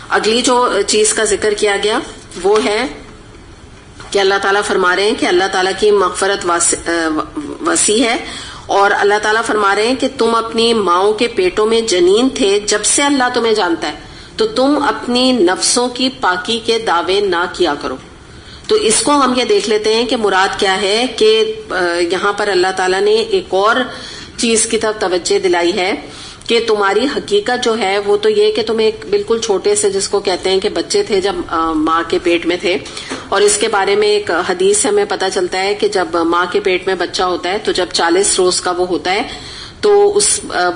اگلی جو چیز کا ذکر کیا گیا وہ ہے کہ اللہ تعالیٰ فرما رہے ہیں کہ اللہ تعالیٰ کی مغفرت وسیع ہے، اور اللہ تعالیٰ فرما رہے ہیں کہ تم اپنی ماؤں کے پیٹوں میں جنین تھے جب سے اللہ تمہیں جانتا ہے، تو تم اپنی نفسوں کی پاکی کے دعوے نہ کیا کرو. تو اس کو ہم یہ دیکھ لیتے ہیں کہ مراد کیا ہے کہ یہاں پر اللہ تعالیٰ نے ایک اور چیز کی طرف توجہ دلائی ہے کہ تمہاری حقیقت جو ہے وہ تو یہ کہ تم ایک بالکل چھوٹے سے، جس کو کہتے ہیں کہ بچے تھے جب ماں کے پیٹ میں تھے. اور اس کے بارے میں ایک حدیث سے ہمیں پتہ چلتا ہے کہ جب ماں کے پیٹ میں بچہ ہوتا ہے تو جب 40 روز کا وہ ہوتا ہے تو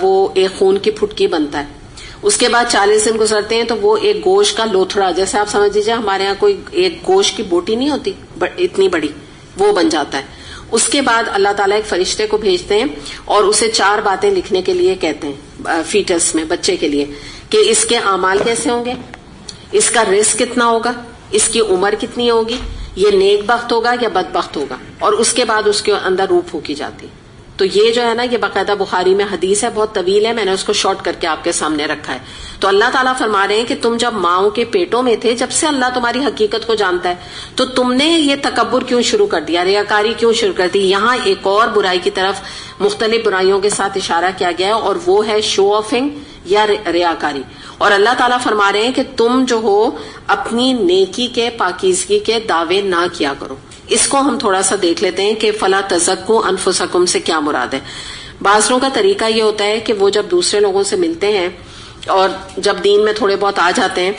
وہ ایک خون کی پھٹکی بنتا ہے. اس کے بعد 40 دن گزرتے ہیں تو وہ ایک گوشت کا لوتھڑا، جیسے آپ سمجھ لیجیے ہمارے ہاں کوئی ایک گوشت کی بوٹی نہیں ہوتی اتنی بڑی، وہ بن جاتا ہے. اس کے بعد اللہ تعالیٰ ایک فرشتے کو بھیجتے ہیں اور اسے 4 باتیں لکھنے کے لیے کہتے ہیں فیٹس میں، بچے کے لیے، کہ اس کے اعمال کیسے ہوں گے، اس کا رزق کتنا ہوگا، اس کی عمر کتنی ہوگی، یہ نیک بخت ہوگا یا بدبخت ہوگا، اور اس کے بعد اس کے اندر روح پھونکی جاتی. تو یہ جو ہے نا، یہ باقاعدہ بخاری میں حدیث ہے، بہت طویل ہے، میں نے اس کو شارٹ کر کے آپ کے سامنے رکھا ہے. تو اللہ تعالیٰ فرما رہے ہیں کہ تم جب ماؤں کے پیٹوں میں تھے، جب سے اللہ تمہاری حقیقت کو جانتا ہے، تو تم نے یہ تکبر کیوں شروع کر دیا، ریاکاری کیوں شروع کر دی. یہاں ایک اور برائی کی طرف مختلف برائیوں کے ساتھ اشارہ کیا گیا ہے، اور وہ ہے شو آفنگ یا ریاکاری. اور اللہ تعالیٰ فرما رہے ہیں کہ تم جو ہو اپنی نیکی کے، پاکیزگی کے دعوے نہ کیا کرو. اس کو ہم تھوڑا سا دیکھ لیتے ہیں کہ فلا تزکوا انفسکم سے کیا مراد ہے. بعض لوگوں کا طریقہ یہ ہوتا ہے کہ وہ جب دوسرے لوگوں سے ملتے ہیں اور جب دین میں تھوڑے بہت آ جاتے ہیں،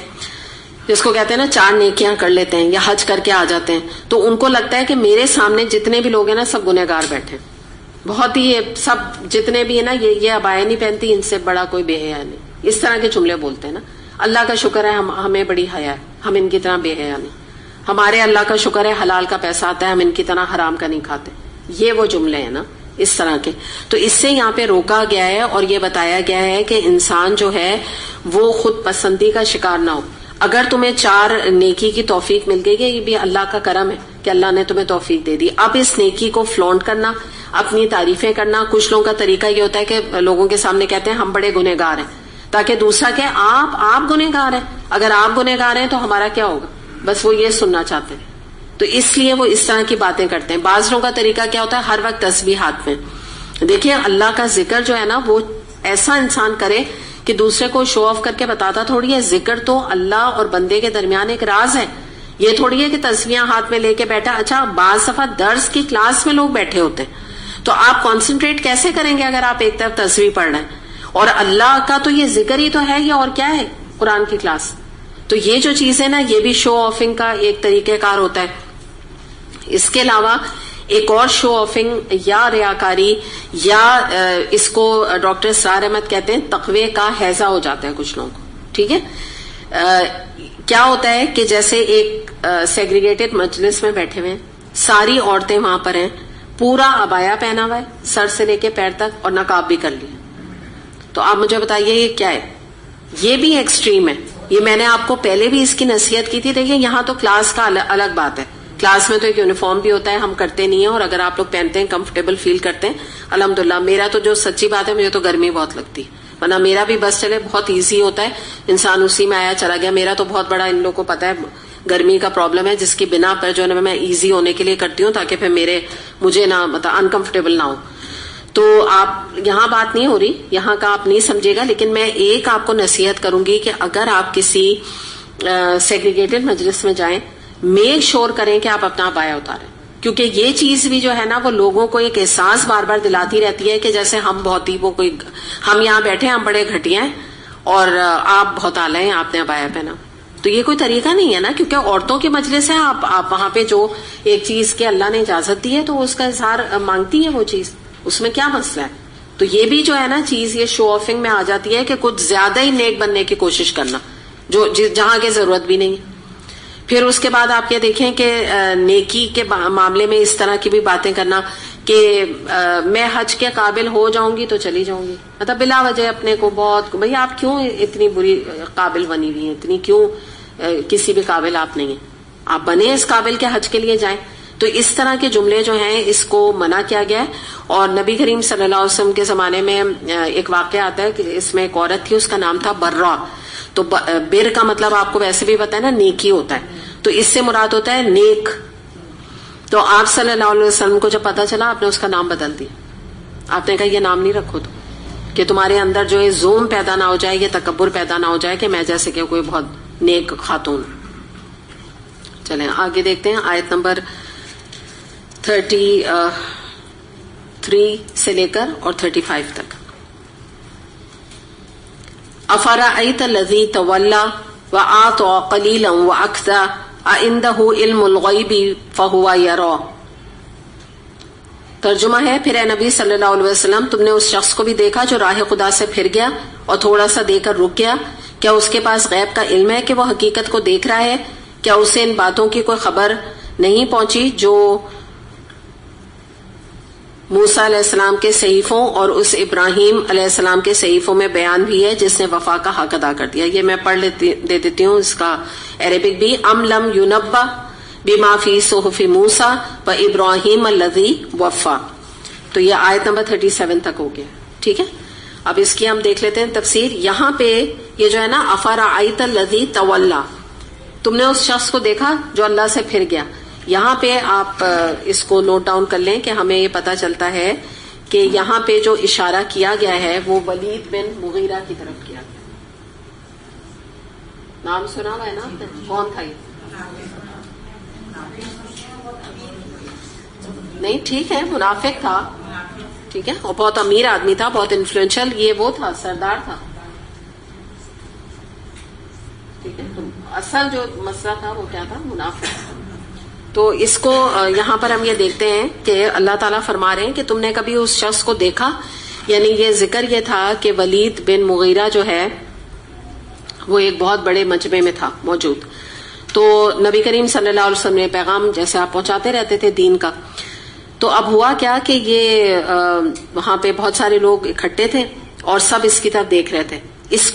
جس کو کہتے ہیں نا 4 نیکیاں کر لیتے ہیں یا حج کر کے آ جاتے ہیں، تو ان کو لگتا ہے کہ میرے سامنے جتنے بھی لوگ ہیں نا سب گنہگار بیٹھے، بہت ہی سب جتنے بھی ہیں نا یہ عبایا نہیں پہنتی، ان سے بڑا کوئی بے حیا نہیں. اس طرح کے جملے بولتے ہیں نا. اللہ کا شکر ہے ہمیں بڑی حیا ہے، ہم ان کی طرح بے حیا نہیں. ہمارے اللہ کا شکر ہے حلال کا پیسہ آتا ہے، ہم ان کی طرح حرام کا نہیں کھاتے. یہ وہ جملے ہیں نا اس طرح کے. تو اس سے یہاں پہ روکا گیا ہے اور یہ بتایا گیا ہے کہ انسان جو ہے وہ خود پسندی کا شکار نہ ہو. اگر تمہیں 4 نیکی کی توفیق مل گئی ہے، یہ بھی اللہ کا کرم ہے کہ اللہ نے تمہیں توفیق دے دی. اب اس نیکی کو فلونٹ کرنا، اپنی تعریفیں کرنا. کچھ لوگوں کا طریقہ یہ ہوتا ہے کہ لوگوں کے سامنے کہتے ہیں ہم بڑے گنہگار ہیں، تاکہ دوسرا کہ آپ گنہگار ہیں، اگر آپ گنہگار ہیں تو ہمارا کیا ہوگا، بس وہ یہ سننا چاہتے ہیں. تو اس لیے وہ اس طرح کی باتیں کرتے ہیں. بعض لوگوں کا طریقہ کیا ہوتا ہے، ہر وقت تسبیح ہاتھ میں. دیکھیے اللہ کا ذکر جو ہے نا وہ ایسا انسان کرے کہ دوسرے کو شو آف کر کے بتاتا تھوڑی ہے. ذکر تو اللہ اور بندے کے درمیان ایک راز ہے. یہ تھوڑی ہے کہ تسبیحاں ہاتھ میں لے کے بیٹھا. اچھا بعض دفعہ درس کی کلاس میں لوگ بیٹھے ہوتے ہیں، تو آپ کانسنٹریٹ کیسے کریں گے اگر آپ ایک طرف تسبیح پڑھ رہے ہیں؟ اور اللہ کا تو یہ ذکر ہی تو ہے، یہ اور کیا ہے قرآن کی کلاس. تو یہ جو چیز ہے نا یہ بھی شو آفنگ کا ایک طریقہ کار ہوتا ہے. اس کے علاوہ ایک اور شو آفنگ یا ریاکاری یا اس کو ڈاکٹر اسرار احمد کہتے ہیں تقوی کا ہیضہ ہو جاتا ہے کچھ لوگوں کو. ٹھیک ہے، کیا ہوتا ہے کہ جیسے ایک سیگریگیٹڈ مجلس میں بیٹھے ہوئے ہیں، ساری عورتیں وہاں پر ہیں، پورا عبایا پہنا ہوا ہے سر سے لے کے پیر تک، اور نقاب بھی کر لیا. تو آپ مجھے بتائیے یہ کیا ہے؟ یہ بھی ایکسٹریم ہے. یہ میں نے آپ کو پہلے بھی اس کی نصیحت کی تھی. دیکھیے یہاں تو کلاس کا الگ بات ہے، کلاس میں تو ایک یونیفارم بھی ہوتا ہے، ہم کرتے نہیں ہیں، اور اگر آپ لوگ پہنتے ہیں کمفرٹیبل فیل کرتے ہیں الحمدللہ. میرا تو جو سچی بات ہے، مجھے تو گرمی بہت لگتی ہے، ورنہ میرا بھی بس چلے بہت ایزی ہوتا ہے، انسان اسی میں آیا چلا گیا. میرا تو بہت بڑا، ان لوگوں کو پتا ہے گرمی کا پرابلم ہے، جس کی بنا پر جو ہے میں ایزی ہونے کے لیے کرتی ہوں تاکہ پھر مجھے نہ مطلب انکمفرٹیبل نہ ہو. تو آپ یہاں بات نہیں ہو رہی، یہاں کا آپ نہیں سمجھے گا، لیکن میں ایک آپ کو نصیحت کروں گی کہ اگر آپ کسی سیگریگیٹڈ مجلس میں جائیں، میک شور کریں کہ آپ اپنا عبایا اتاریں. کیونکہ یہ چیز بھی جو ہے نا وہ لوگوں کو ایک احساس بار بار دلاتی رہتی ہے کہ جیسے ہم بہت ہی ہم یہاں بیٹھے ہم بڑے گھٹیا ہیں اور آپ بہت اعلی ہیں، آپ نے عبایا پہنا. تو یہ کوئی طریقہ نہیں ہے نا، کیونکہ عورتوں کے مجلس ہے، آپ وہاں پہ جو ایک چیز کے اللہ نے اجازت دی ہے تو اس کا اظہار مانگتی ہے وہ چیز، اس میں کیا مسئلہ ہے. تو یہ بھی جو ہے نا چیز یہ شو آفنگ میں آ جاتی ہے کہ کچھ زیادہ ہی نیک بننے کی کوشش کرنا جہاں کی ضرورت بھی نہیں. پھر اس کے بعد آپ یہ دیکھیں کہ نیکی کے معاملے میں اس طرح کی بھی باتیں کرنا کہ میں حج کے قابل ہو جاؤں گی تو چلی جاؤں گی، مطلب بلا وجہ اپنے کو بہت، بھئی آپ کیوں اتنی بری قابل بنی ہوئی ہیں، اتنی کیوں کسی بھی قابل آپ نہیں ہیں، آپ بنے اس قابل کے حج کے لیے جائیں. تو اس طرح کے جملے جو ہیں اس کو منع کیا گیا ہے. اور نبی کریم صلی اللہ علیہ وسلم کے زمانے میں ایک واقعہ آتا ہے کہ اس میں ایک عورت تھی، اس کا نام تھا برا. تو بر کا مطلب آپ کو ویسے بھی پتا ہے نا، نیکی ہوتا ہے، تو اس سے مراد ہوتا ہے نیک. تو آپ صلی اللہ علیہ وسلم کو جب پتا چلا، آپ نے اس کا نام بدل دیا. آپ نے کہا یہ نام نہیں رکھو تو، کہ تمہارے اندر جو ہے زوم پیدا نہ ہو جائے، یہ تکبر پیدا نہ ہو جائے کہ میں جیسے کہ کوئی بہت نیک خاتون. چلیں آگے دیکھتے ہیں آیت نمبر 33 سے لے کر اور 35 تک. افرأیت الذی تولی وآطى قلیلا وأکدی اعنده علم الغیب فہو یری. ترجمہ ہے، پھر اے نبی صلی اللہ علیہ وسلم، تم نے اس شخص کو بھی دیکھا جو راہ خدا سے پھر گیا اور تھوڑا سا دے کر رک گیا. کیا اس کے پاس غیب کا علم ہے کہ وہ حقیقت کو دیکھ رہا ہے؟ کیا اسے ان باتوں کی کوئی خبر نہیں پہنچی جو موسیٰ علیہ السلام کے صحیفوں اور اس ابراہیم علیہ السلام کے صحیفوں میں بیان بھی ہے جس نے وفا کا حق ادا کر دیا؟ یہ میں پڑھ دے دیتی ہوں اس کا عربک بھی. ام لم ینبأ بما فی صحف موسیٰ و ابراہیم الذی وفا. تو یہ آیت نمبر 37 تک ہو گیا. ٹھیک ہے، اب اس کی ہم دیکھ لیتے ہیں تفسیر. یہاں پہ یہ جو ہے نا، افرأیت الذی تولی، تم نے اس شخص کو دیکھا جو اللہ سے پھر گیا. یہاں پہ آپ اس کو نوٹ ڈاؤن کر لیں کہ ہمیں یہ پتا چلتا ہے کہ یہاں پہ جو اشارہ کیا گیا ہے وہ ولید بن مغیرہ کی طرف کیا گیا. نام سنا ہوا ہے نا؟ کون تھا یہ؟ نہیں، ٹھیک ہے، منافق تھا، ٹھیک ہے، اور بہت امیر آدمی تھا، بہت انفلوئنشل. یہ وہ تھا، سردار تھا، ٹھیک ہے. تو اصل جو مسئلہ تھا وہ کیا تھا؟ منافق. تو اس کو یہاں پر ہم یہ دیکھتے ہیں کہ اللہ تعالیٰ فرما رہے ہیں کہ تم نے کبھی اس شخص کو دیکھا، یعنی یہ ذکر یہ تھا کہ ولید بن مغیرہ جو ہے وہ ایک بہت بڑے مجمع میں تھا موجود. تو نبی کریم صلی اللہ علیہ وسلم نے پیغام جیسے آپ پہنچاتے رہتے تھے دین کا. تو اب ہوا کیا کہ یہ وہاں پہ بہت سارے لوگ اکٹھے تھے اور سب اس کی طرف دیکھ رہے تھے. اس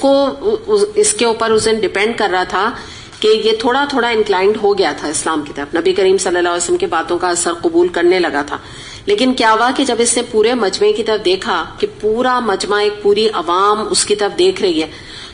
کے اوپر اس دن ڈیپینڈ کر رہا تھا کہ یہ تھوڑا تھوڑا انکلائنڈ ہو گیا تھا اسلام کی طرف، نبی کریم صلی اللہ علیہ وسلم کی باتوں کا اثر قبول کرنے لگا تھا. لیکن کیا ہوا کہ جب اس نے پورے مجمع کی طرف دیکھا کہ پورا مجمع، ایک پوری عوام اس کی طرف دیکھ رہی ہے،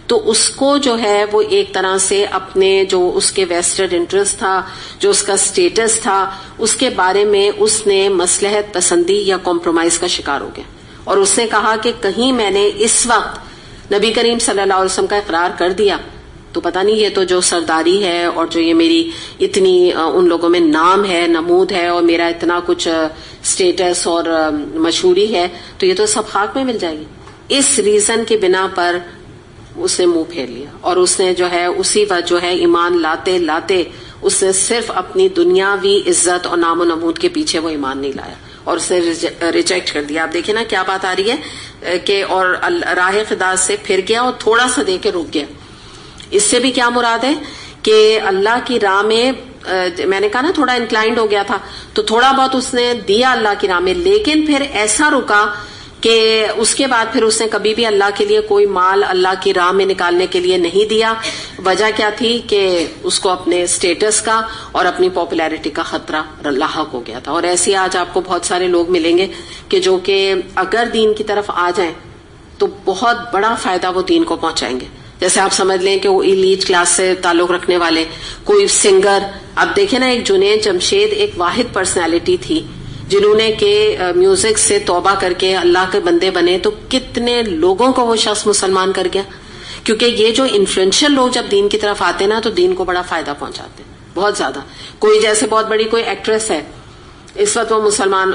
تو اس کو جو ہے وہ ایک طرح سے اپنے جو اس کے ویسٹڈ انٹرسٹ تھا، جو اس کا سٹیٹس تھا، اس کے بارے میں اس نے مصلحت پسندی یا کمپرومائز کا شکار ہو گیا. اور اس نے کہا کہ کہیں میں نے اس وقت نبی کریم صلی اللہ علیہ وسلم کا اقرار کر دیا تو پتہ نہیں یہ تو جو سرداری ہے اور جو یہ میری اتنی ان لوگوں میں نام ہے، نمود ہے، اور میرا اتنا کچھ سٹیٹس اور مشہوری ہے، تو یہ تو سب خاک میں مل جائے گی. اس ریزن کی بنا پر اس نے منہ پھیر لیا اور اس نے جو ہے اسی وقت جو ہے ایمان لاتے لاتے اس نے صرف اپنی دنیاوی عزت اور نام و نمود کے پیچھے وہ ایمان نہیں لایا اور اس نے ریجیکٹ کر دیا. آپ دیکھیں نا کیا بات آ رہی ہے کہ اور راہ خدا سے پھر گیا اور تھوڑا سا دے کے رک گیا. اس سے بھی کیا مراد ہے کہ اللہ کی راہ میں میں نے کہا نا تھوڑا انکلائنڈ ہو گیا تھا، تو تھوڑا بہت اس نے دیا اللہ کی راہ میں، لیکن پھر ایسا رکا کہ اس کے بعد پھر اس نے کبھی بھی اللہ کے لیے کوئی مال اللہ کی راہ میں نکالنے کے لیے نہیں دیا. وجہ کیا تھی کہ اس کو اپنے سٹیٹس کا اور اپنی پاپولیرٹی کا خطرہ لاحق ہو گیا تھا. اور ایسے آج آپ کو بہت سارے لوگ ملیں گے کہ جو کہ اگر دین کی طرف آ جائیں تو بہت بڑا فائدہ وہ دین کو پہنچائیں گے. جیسے آپ سمجھ لیں کہ وہ ایلیٹ کلاس سے تعلق رکھنے والے، کوئی سنگر. اب دیکھیں نا، ایک جنید جمشید ایک واحد پرسنالٹی تھی جنہوں نے کہ میوزک سے توبہ کر کے اللہ کے بندے بنے، تو کتنے لوگوں کو وہ شخص مسلمان کر گیا. کیونکہ یہ جو انفلوئنشل لوگ جب دین کی طرف آتے نا تو دین کو بڑا فائدہ پہنچاتے ہیں بہت زیادہ. کوئی جیسے بہت بڑی کوئی ایکٹریس ہے اس وقت، وہ مسلمان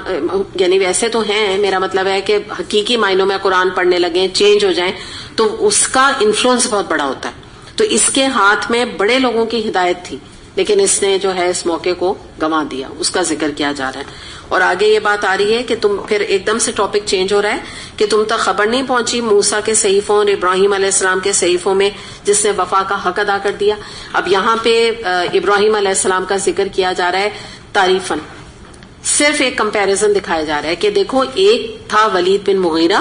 یعنی ویسے تو ہیں، میرا مطلب ہے کہ حقیقی معنوں میں قرآن پڑھنے لگیں، چینج ہو جائیں، تو اس کا انفلوئنس بہت بڑا ہوتا ہے. تو اس کے ہاتھ میں بڑے لوگوں کی ہدایت تھی، لیکن اس نے جو ہے اس موقع کو گنوا دیا. اس کا ذکر کیا جا رہا ہے. اور آگے یہ بات آ رہی ہے کہ تم پھر ایک دم سے ٹاپک چینج ہو رہا ہے کہ تم تک خبر نہیں پہنچی موسیٰ کے صحیفوں اور ابراہیم علیہ السلام کے صحیفوں میں جس نے وفا کا حق ادا کر دیا. اب یہاں پہ ابراہیم علیہ السلام کا ذکر کیا جا رہا ہے تعریفاً، صرف ایک کمپیریزن دکھایا جا رہا ہے کہ دیکھو ایک تھا ولید بن مغیرہ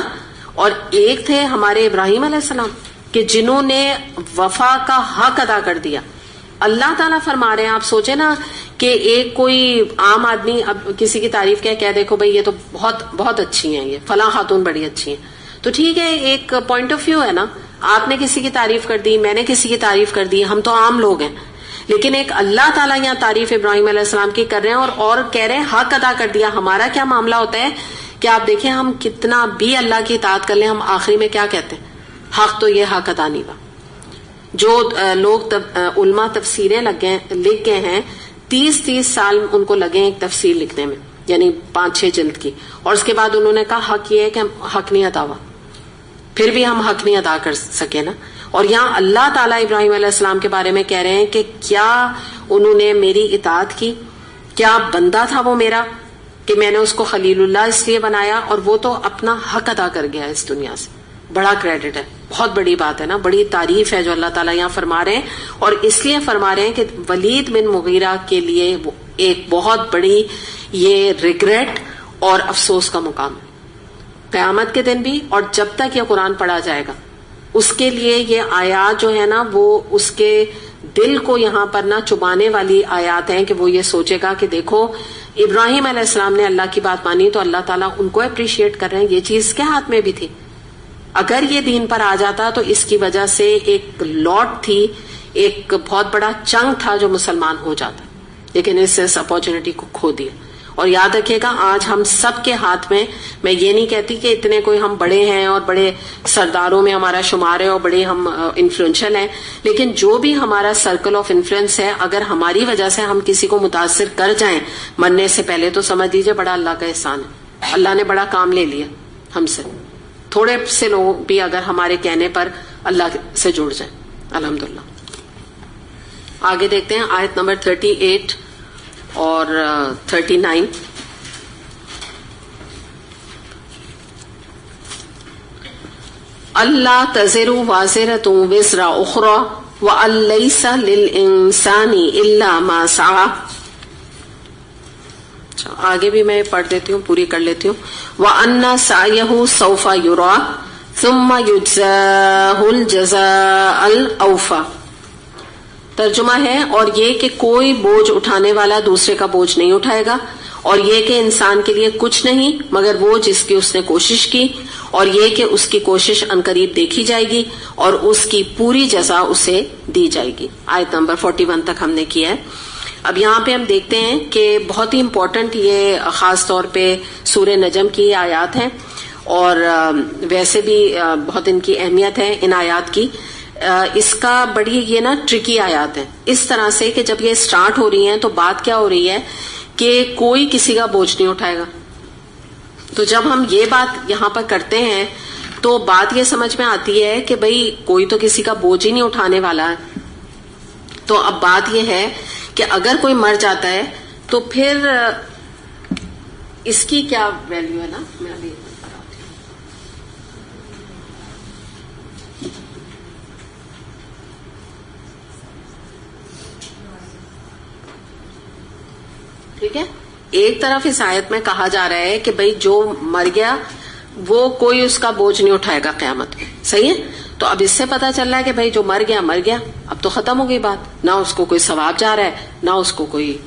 اور ایک تھے ہمارے ابراہیم علیہ السلام کہ جنہوں نے وفا کا حق ادا کر دیا. اللہ تعالیٰ فرما رہے ہیں، آپ سوچیں نا کہ ایک کوئی عام آدمی اب کسی کی تعریف کہہ دیکھو بھائی یہ تو بہت بہت اچھی ہیں، یہ فلاں خاتون بڑی اچھی ہیں، تو ٹھیک ہے ایک پوائنٹ آف ویو ہے نا. آپ نے کسی کی تعریف کر دی, میں نے کسی کی تعریف کر دی, ہم تو عام لوگ ہیں, لیکن ایک اللہ تعالیٰ یہاں تعریف ابراہیم علیہ السلام کی کر رہے ہیں اور کہہ رہے ہیں حق ادا کر دیا. ہمارا کیا معاملہ ہوتا ہے کہ آپ دیکھیں ہم کتنا بھی اللہ کی اطاعت کر لیں, ہم آخری میں کیا کہتے ہیں, حق تو یہ حق ادا نہیں ہوا. جو لوگ علماء تفسیریں لکھ گئے ہیں 30 سال ان کو لگے ایک تفسیر لکھنے میں, یعنی 5-6 جلد کی, اور اس کے بعد انہوں نے کہا حق یہ ہے کہ حق نہیں ادا ہوا, پھر بھی ہم حق نہیں ادا کر سکے نا. اور یہاں اللہ تعالیٰ ابراہیم علیہ السلام کے بارے میں کہہ رہے ہیں کہ کیا انہوں نے میری اطاعت کی, کیا بندہ تھا وہ میرا کہ میں نے اس کو خلیل اللہ اس لیے بنایا, اور وہ تو اپنا حق ادا کر گیا اس دنیا سے. بڑا کریڈٹ ہے, بہت بڑی بات ہے نا, بڑی تعریف ہے جو اللہ تعالیٰ یہاں فرما رہے ہیں. اور اس لیے فرما رہے ہیں کہ ولید بن مغیرہ کے لیے ایک بہت بڑی یہ ریگریٹ اور افسوس کا مقام ہے قیامت کے دن بھی, اور جب تک یہ قرآن پڑھا جائے گا اس کے لیے یہ آیات جو ہے نا وہ اس کے دل کو یہاں پر نہ چبانے والی آیات ہیں کہ وہ یہ سوچے گا کہ دیکھو ابراہیم علیہ السلام نے اللہ کی بات مانی تو اللہ تعالیٰ ان کو اپریشیٹ کر رہے ہیں, یہ چیز کے ہاتھ میں بھی تھی. اگر یہ دین پر آ جاتا تو اس کی وجہ سے ایک لاٹ تھی, ایک بہت بڑا چنگ تھا جو مسلمان ہو جاتا, لیکن اس اپارچونٹی کو کھو دیا. اور یاد رکھیے گا آج ہم سب کے ہاتھ میں یہ نہیں کہتی کہ اتنے کوئی ہم بڑے ہیں اور بڑے سرداروں میں ہمارا شمار ہے اور بڑے ہم انفلوئنشل ہیں, لیکن جو بھی ہمارا سرکل آف انفلوئنس ہے اگر ہماری وجہ سے ہم کسی کو متاثر کر جائیں مرنے سے پہلے تو سمجھ لیجیے بڑا اللہ کا احسان ہے, اللہ نے بڑا کام لے لیا ہم سے. تھوڑے سے لوگ بھی اگر ہمارے کہنے پر اللہ سے جڑ جائیں الحمدللہ. آگے دیکھتے ہیں آیت نمبر 38 اور 39. اللہ تزر وازرۃ وزر اخرى وان لیس للانسان الا ما سعى. آگے بھی میں پڑھ دیتی ہوں, پوری کر لیتی ہوں. وَأَنَّ سَعْيَهُ سَوْفَ يُرَى ثُمَّ يُجْزَاهُ الْجَزَاءَ الْأَوْفَى. ترجمہ ہے اور یہ کہ کوئی بوجھ اٹھانے والا دوسرے کا بوجھ نہیں اٹھائے گا, اور یہ کہ انسان کے لیے کچھ نہیں مگر وہ جس کی اس نے کوشش کی, اور یہ کہ اس کی کوشش عنقریب دیکھی جائے گی اور اس کی پوری جزا اسے دی جائے گی. آیت نمبر 41 تک ہم نے کیا ہے. اب یہاں پہ ہم دیکھتے ہیں کہ بہت ہی امپورٹنٹ یہ خاص طور پہ سورہ نجم کی آیات ہیں, اور ویسے بھی بہت ان کی اہمیت ہے ان آیات کی. اس کا بڑی یہ نا ٹرکی آیات ہیں اس طرح سے کہ جب یہ سٹارٹ ہو رہی ہیں تو بات کیا ہو رہی ہے کہ کوئی کسی کا بوجھ نہیں اٹھائے گا. تو جب ہم یہ بات یہاں پر کرتے ہیں تو بات یہ سمجھ میں آتی ہے کہ بھئی کوئی تو کسی کا بوجھ ہی نہیں اٹھانے والا ہے. تو اب بات یہ ہے کہ اگر کوئی مر جاتا ہے تو پھر اس کی کیا ویلیو ہے نا. میں ابھی ٹھیک ہے, ایک طرف اس آیت میں کہا جا رہا ہے کہ بھئی جو مر گیا وہ کوئی اس کا بوجھ نہیں اٹھائے گا قیامت میں, صحیح ہے. تو اب اس سے پتا چل رہا ہے کہ بھئی جو مر گیا اب تو ختم ہو گئی بات, نہ اس کو کوئی ثواب جا رہا ہے نہ اس کو کوئی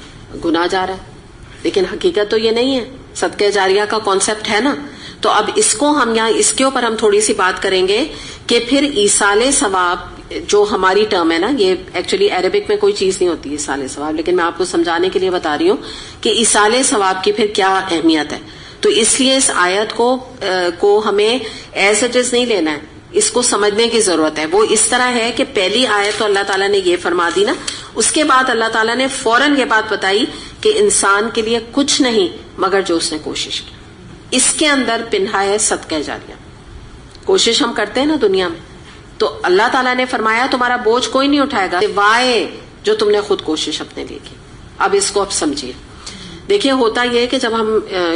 گناہ جا رہا ہے. لیکن حقیقت تو یہ نہیں ہے, صدقہ جاریہ کا کانسیپٹ ہے نا. تو اب اس کو ہم یہاں اس کے اوپر ہم تھوڑی سی بات کریں گے کہ پھر ایصال ثواب جو ہماری ٹرم ہے نا, یہ ایکچولی عربک میں کوئی چیز نہیں ہوتی ایصال ثواب, لیکن میں آپ کو سمجھانے کے لیے بتا رہی ہوں کہ ایصال ثواب کی پھر کیا اہمیت ہے. تو اس لیے اس آیت کو ہمیں ایز اٹ از نہیں لینا ہے, اس کو سمجھنے کی ضرورت ہے. وہ اس طرح ہے کہ پہلی آیت تو اللہ تعالیٰ نے یہ فرما دی نا, اس کے بعد اللہ تعالیٰ نے فوراً یہ بات بتائی کہ انسان کے لیے کچھ نہیں مگر جو اس نے کوشش کی. اس کے اندر پنہا ہے صدقہ جاریہ. کوشش ہم کرتے ہیں نا دنیا میں, تو اللہ تعالیٰ نے فرمایا تمہارا بوجھ کوئی نہیں اٹھائے گا سوائے جو تم نے خود کوشش اپنے لیے کی. اب اس کو اب سمجھیے. دیکھیے ہوتا یہ ہے کہ جب ہم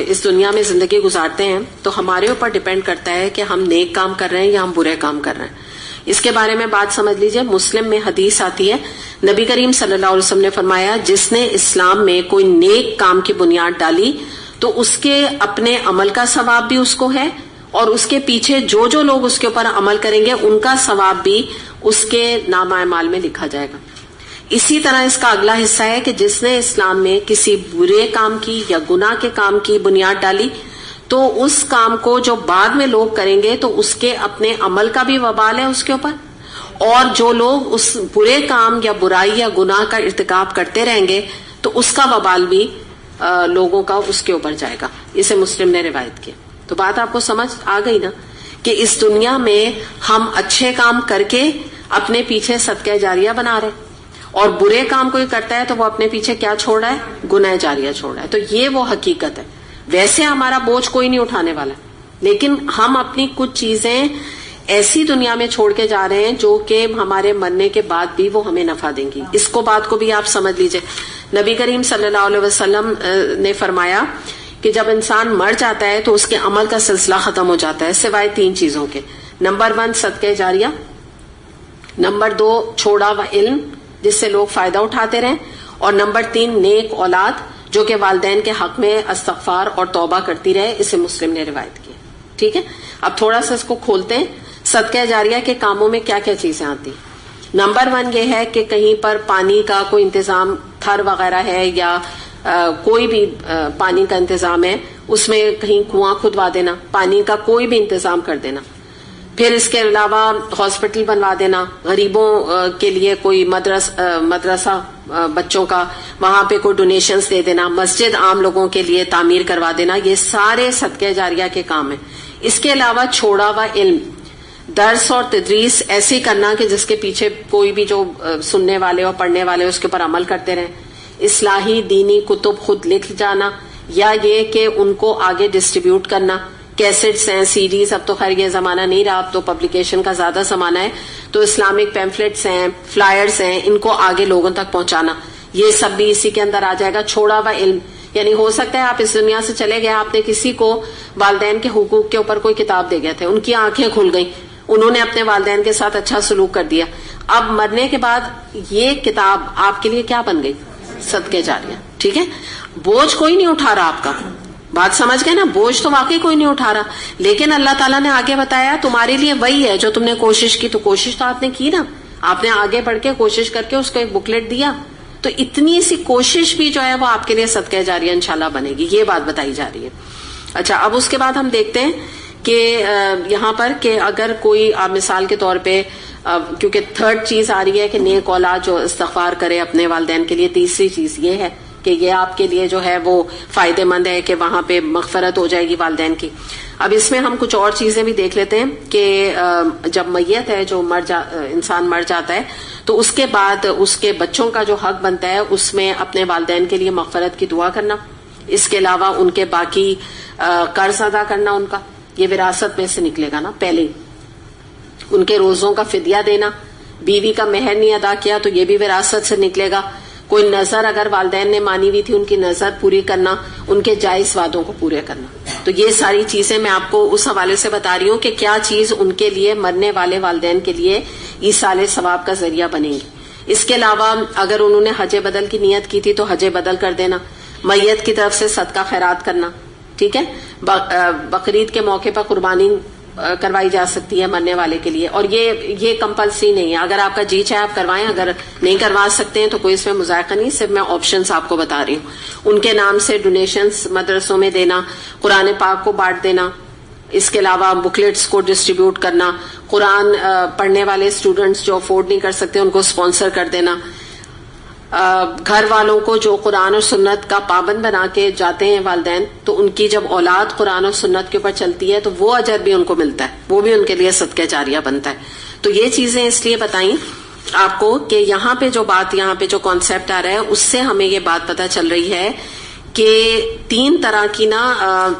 اس دنیا میں زندگی گزارتے ہیں تو ہمارے اوپر ڈیپینڈ کرتا ہے کہ ہم نیک کام کر رہے ہیں یا ہم برے کام کر رہے ہیں. اس کے بارے میں بات سمجھ لیجئے. مسلم میں حدیث آتی ہے, نبی کریم صلی اللہ علیہ وسلم نے فرمایا جس نے اسلام میں کوئی نیک کام کی بنیاد ڈالی تو اس کے اپنے عمل کا ثواب بھی اس کو ہے, اور اس کے پیچھے جو لوگ اس کے اوپر عمل کریں گے ان کا ثواب بھی اس کے نامہ اعمال میں لکھا جائے گا. اسی طرح اس کا اگلا حصہ ہے کہ جس نے اسلام میں کسی برے کام کی یا گناہ کے کام کی بنیاد ڈالی تو اس کام کو جو بعد میں لوگ کریں گے تو اس کے اپنے عمل کا بھی وبال ہے اس کے اوپر, اور جو لوگ اس برے کام یا برائی یا گناہ کا ارتکاب کرتے رہیں گے تو اس کا وبال بھی لوگوں کا اس کے اوپر جائے گا. اسے مسلم نے روایت کیا. تو بات آپ کو سمجھ آ گئی نا کہ اس دنیا میں ہم اچھے کام کر کے اپنے پیچھے صدقہ جاریہ بنا رہے, اور برے کام کوئی کرتا ہے تو وہ اپنے پیچھے کیا چھوڑ رہا ہے؟ گناہ جاریہ چھوڑ رہا ہے. تو یہ وہ حقیقت ہے. ویسے ہمارا بوجھ کوئی نہیں اٹھانے والا, لیکن ہم اپنی کچھ چیزیں ایسی دنیا میں چھوڑ کے جا رہے ہیں جو کہ ہمارے مرنے کے بعد بھی وہ ہمیں نفع دیں گی. اس کو بات کو بھی آپ سمجھ لیجئے. نبی کریم صلی اللہ علیہ وسلم نے فرمایا کہ جب انسان مر جاتا ہے تو اس کے عمل کا سلسلہ ختم ہو جاتا ہے سوائے 3 چیزوں کے. نمبر 1 صدقہ جاریہ, نمبر 2 چھوڑا ہوا علم جس سے لوگ فائدہ اٹھاتے رہیں, اور نمبر 3 نیک اولاد جو کہ والدین کے حق میں استغفار اور توبہ کرتی رہے. اسے مسلم نے روایت کی. ٹھیک ہے, اب تھوڑا سا اس کو کھولتے ہیں. صدقہ جاریہ کے کاموں میں کیا کیا چیزیں آتی ہیں. نمبر 1 یہ ہے کہ کہیں پر پانی کا کوئی انتظام, تھر وغیرہ ہے یا کوئی بھی پانی کا انتظام ہے, اس میں کہیں کنواں کھدوا دینا, پانی کا کوئی بھی انتظام کر دینا. پھر اس کے علاوہ ہاسپٹل بنوا دینا, غریبوں کے لیے کوئی مدرسہ بچوں کا, وہاں پہ کوئی ڈونیشنز دے دینا, مسجد عام لوگوں کے لیے تعمیر کروا دینا. یہ سارے صدقہ جاریہ کے کام ہیں. اس کے علاوہ چھوڑا ہوا علم, درس اور تدریس ایسے کرنا کہ جس کے پیچھے کوئی بھی جو سننے والے اور پڑھنے والے اس کے اوپر عمل کرتے رہیں. اصلاحی دینی کتب خود لکھ جانا, یا یہ کہ ان کو آگے ڈسٹریبیوٹ کرنا. کیسٹس ہیں, سی ڈیز, اب تو خیر یہ زمانہ نہیں رہا, اب تو پبلیکیشن کا زیادہ زمانہ ہے, تو اسلامک پیمفلیٹس ہیں, فلائرز ہیں, ان کو آگے لوگوں تک پہنچانا, یہ سب بھی اسی کے اندر آ جائے گا. چھوڑا ہوا علم یعنی ہو سکتا ہے آپ اس دنیا سے چلے گئے, آپ نے کسی کو والدین کے حقوق کے اوپر کوئی کتاب دے گئے تھے, ان کی آنکھیں کھل گئیں, انہوں نے اپنے والدین کے ساتھ اچھا سلوک کر دیا. اب مرنے کے بعد یہ کتاب آپ کے لیے کیا بن گئی؟ صدقہ جاریہ. ٹھیک ہے, بوجھ کوئی نہیں اٹھا رہا آپ کا, بات سمجھ گئے نا, بوجھ تو واقعی کوئی نہیں اٹھا رہا, لیکن اللہ تعالیٰ نے آگے بتایا تمہارے لیے وہی ہے جو تم نے کوشش کی. تو کوشش تو آپ نے کی نا, آپ نے آگے بڑھ کے کوشش کر کے اس کو ایک بکلیٹ دیا, تو اتنی سی کوشش بھی جو ہے وہ آپ کے لیے صدقہ جاریہ انشاءاللہ بنے گی. یہ بات بتائی جا رہی ہے. اچھا, اب اس کے بعد ہم دیکھتے ہیں کہ یہاں پر کہ اگر کوئی مثال کے طور پہ, کیونکہ 3rd چیز آ رہی ہے کہ نیک اولاد جو استغفار کرے اپنے والدین کے لیے, تیسری چیز یہ ہے کہ یہ آپ کے لیے جو ہے وہ فائدہ مند ہے کہ وہاں پہ مغفرت ہو جائے گی والدین کی. اب اس میں ہم کچھ اور چیزیں بھی دیکھ لیتے ہیں کہ جب میت ہے, جو انسان مر جاتا ہے, تو اس کے بعد اس کے بچوں کا جو حق بنتا ہے اس میں اپنے والدین کے لیے مغفرت کی دعا کرنا, اس کے علاوہ ان کے باقی قرض ادا کرنا ان کا, یہ وراثت میں سے نکلے گا نا. پہلے ان کے روزوں کا فدیہ دینا, بیوی کا مہر نہیں ادا کیا تو یہ بھی وراثت سے نکلے گا. کوئی نظر اگر والدین نے مانی ہوئی تھی ان کی نظر پوری کرنا, ان کے جائز وعدوں کو پورے کرنا. تو یہ ساری چیزیں میں آپ کو اس حوالے سے بتا رہی ہوں کہ کیا چیز ان کے لیے, مرنے والے والدین کے لیے ایصال ثواب کا ذریعہ بنے گی. اس کے علاوہ اگر انہوں نے حج بدل کی نیت کی تھی تو حج بدل کر دینا, میت کی طرف سے صدقہ خیرات کرنا. ٹھیک ہے, بقرعید کے موقع پر قربانی کروائی جا سکتی ہے مرنے والے کے لیے, اور یہ کمپلسری نہیں ہے, اگر آپ کا جی چاہے آپ کروائیں, اگر نہیں کروا سکتے ہیں تو کوئی اس میں مذائقہ نہیں, صرف میں آپشنز آپ کو بتا رہی ہوں. ان کے نام سے ڈونیشنز مدرسوں میں دینا, قرآن پاک کو بانٹ دینا, اس کے علاوہ بکلیٹس کو ڈسٹریبیوٹ کرنا, قرآن پڑھنے والے اسٹوڈنٹس جو افورڈ نہیں کر سکتے ان کو اسپانسر کر دینا, گھر والوں کو جو قرآن اور سنت کا پابند بنا کے جاتے ہیں والدین, تو ان کی جب اولاد قرآن اور سنت کے اوپر چلتی ہے تو وہ اجر بھی ان کو ملتا ہے, وہ بھی ان کے لیے صدقہ جاریہ بنتا ہے. تو یہ چیزیں اس لیے بتائیں آپ کو کہ یہاں پہ جو بات, یہاں پہ جو کانسیپٹ آ رہا ہے اس سے ہمیں یہ بات پتہ چل رہی ہے کہ 3 طرح کی نا